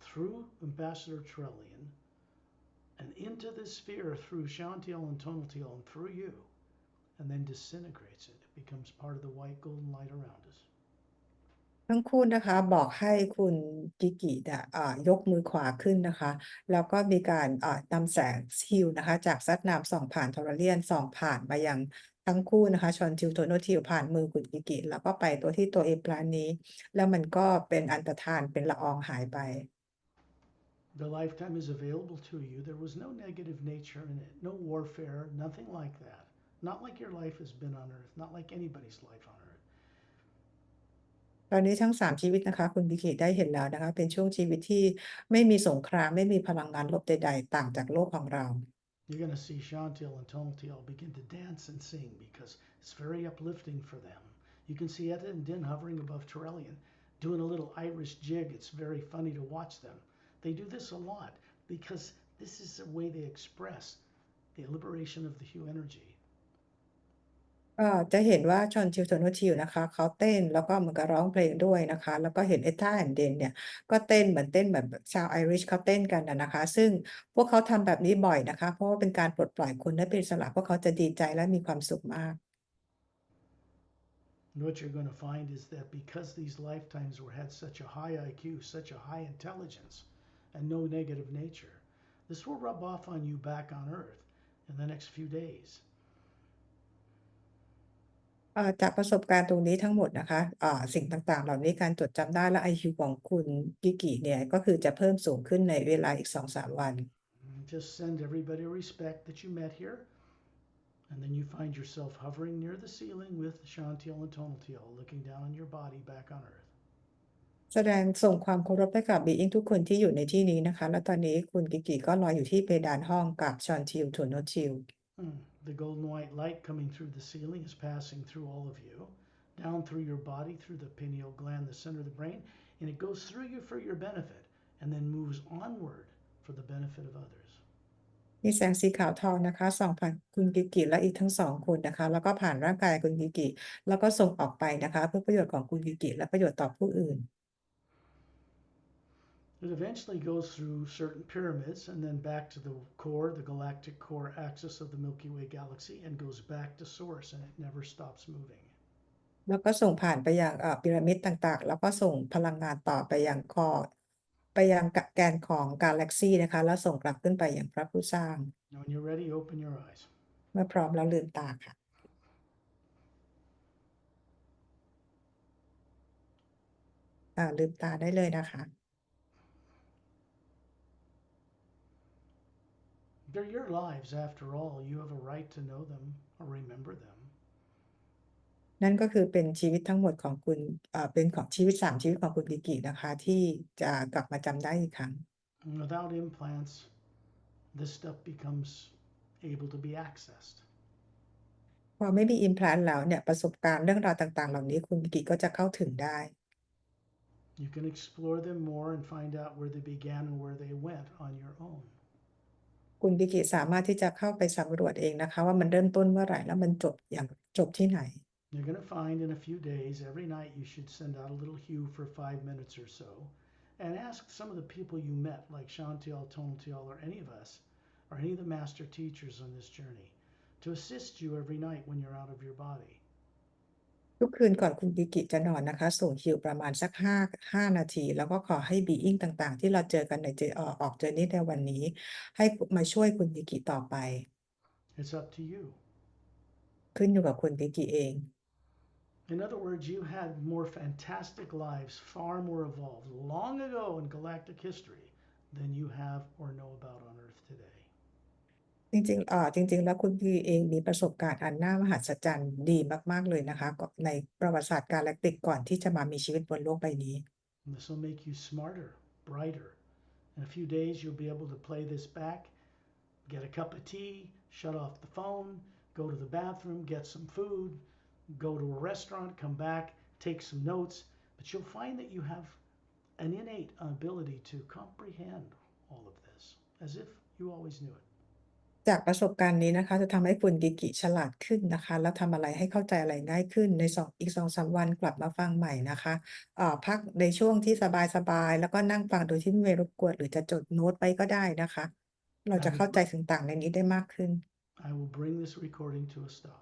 through Ambassador Trellian and into this sphere through Chantil and Tonaltil and through you, and then disintegrates it. It becomes part of the white golden light around us. ทั้งคู่นะคะบอกให้คุณกิกิยกมือขวาขึ้นนะคะแล้วก็มีการนำแสงฮิวนะคะจากซัดน้ำส่องผ่านทอร์เรียนส่องผ่านมายังทั้งคู่นะคะชอนทิวโทโนทิวผ่านมือคุณกิกิแล้วก็ไปตัวเอพลานนี้แล้วมันก็เป็นอันตรธานเป็นละอองหายไป The lifetime is available to you. There was no negative nature in it, no warfare, nothing like that. Not like your life has been on Earth, not like anybody's life on Earth. ตอนนี้ทั้ง3ชีวิตนะคะคุณกิกิได้เห็นแล้วนะคะเป็นช่วงชีวิตที่ไม่มีสงครามไม่มีพลังงานลบใดๆต่างจากโลกของเรา You're going to see Chantil and Tonaltil begin to dance and sing because it's very uplifting for them. You can see Etta and Din hovering above Torellian, doing a little Irish jig. It's very funny to watch them. They do this a lot because this is a way they express the liberation of the hue energy. จะเห็นว่าชอนทิวโทโนทิวนะคะเขาเต้นแล้วก็เหมือนกับร้องเพลงด้วยนะคะแล้วก็เห็นเอท่าแอนเดนเนี่ยก็เต้นเหมือนเต้นแบบชาวไอริชเขาเต้นกันนะคะซึ่งพวกเขาทำแบบนี้บ่อยนะคะเพราะว่าเป็นการปลดปล่อยคนให้เป็นอิสระพวกเขาจะดีใจและมีความสุขมาก And what you're going to find is that because these lifetimes had such a high IQ, such a high intelligence, and no negative nature, this will rub off on you back on Earth in the next few days. จากประสบการณ์ตรงนี้ทั้งหมดนะคะสิ่งต่างๆเหล่านี้การจดจำได้และ IQ ของคุณกิกิเนี่ยก็คือจะเพิ่มสูงขึ้นในเวลาอีก 2-3 วัน Just send everybody respect that you met here, and then you find yourself hovering near the ceiling with Shantiel and Tonaltiel, looking down on your body back on Earth. แสดงส่งความเคารพให้กับ Being ทุกคนที่อยู่ในที่นี้นะคะและตอนนี้คุณกิกิก็ลอยอยู่ที่เพดานห้องกับชอนทิล โทโนทิล The golden white light coming through the ceiling is passing through all of you, down through your body, through the pineal gland, the center of the brain, and it goes through you for your benefit, and then moves onward for the benefit of others. มีแสงสีขาวทองนะคะส่องผ่านคุณกิกิและอีกทั้ง2คนนะคะแล้วก็ผ่านร่างกายคุณกิกิแล้วก็ส่งออกไปนะคะเพื่อประโยชน์ของคุณกิกิและประโยชน์ต่อผู้อื่น It eventually goes through certain pyramids and then back to the core, the galactic core axis of the Milky Way galaxy, and goes back to source, and it never stops moving. แล้วก็ส่งผ่านไปยังพีระมิดต่างๆแล้วก็ส่งพลังงานต่อไปยังไปยังแกนของกาแล็กซีนะคะแล้วส่งกลับขึ้นไปยังพระผู้สร้าง When you're ready, open your eyes. เมื่อพร้อมแล้วลืมตาค่ะลืมตาได้เลยนะคะ They're your lives, after all. You have a right to know them or remember them. นั่นก็คือเป็นชีวิตทั้งหมดของคุณเป็นของชีวิต3ชีวิตของคุณกิกินะคะที่จะกลับมาจำได้อีกครั้ง And without implants, this stuff becomes able to be accessed. พอไม่มี implant แล้วเนี่ยประสบการณ์เรื่องราวต่างๆเหล่านี้คุณกิกิก็จะเข้าถึงได้ You can explore them more and find out where they began and where they went on your own. คุณกิกิสามารถที่จะเข้าไปสำรวจเองนะคะว่ามันเริ่มต้นเมื่อไหร่แล้วมันจบที่ไหน You're going to find in a few days, every night you should send out a little hue for 5 minutes or so and ask some of the people you met, like Shantiel, Tonaltiel, or any of us, or any of the master teachers on this journey, to assist you every night when you're out of your body. ทุกคืนก่อนคุณกิกิจะนอนนะคะส่งคิวประมาณสัก5 นาทีแล้วก็ขอให้ Being ต่างๆที่เราเจอกันในออกเจอนี้ในวันนี้ให้มาช่วยคุณกิกิต่อไป It's up to you. ขึ้นอยู่กับคุณกิกิเอง In other words, you had more fantastic lives, far more evolved, long ago in galactic history than you have or know about on Earth today. จริงๆแล้วคุณพี่เองมีประสบการณ์อันน่ามหัศจรรย์ดีมากๆเลยนะคะในประวัติศาสตร์กาแล็กติกก่อนที่จะมามีชีวิตบนโลกใบนี้ And this will make you smarter, brighter. In a few days, you'll be able to play this back, get a cup of tea, shut off the phone, go to the bathroom, get some food, go to a restaurant, come back, take some notes. But you'll find that you have an innate ability to comprehend all of this as if you always knew it. จากประสบการณ์นี้นะคะจะทำให้คุณกิกิฉลาดขึ้นนะคะแล้วทำอะไรให้เข้าใจอะไรง่ายขึ้นในอีก 2-3 วันกลับมาฟังใหม่นะคะพักในช่วงที่สบายๆแล้วก็นั่งฟังโดยที่ไม่รบกวนหรือจะจดโน้ตไปก็ได้นะคะเราจะเข้าใจสิ่งต่างในนี้ได้มากขึ้น I will bring this recording to a stop.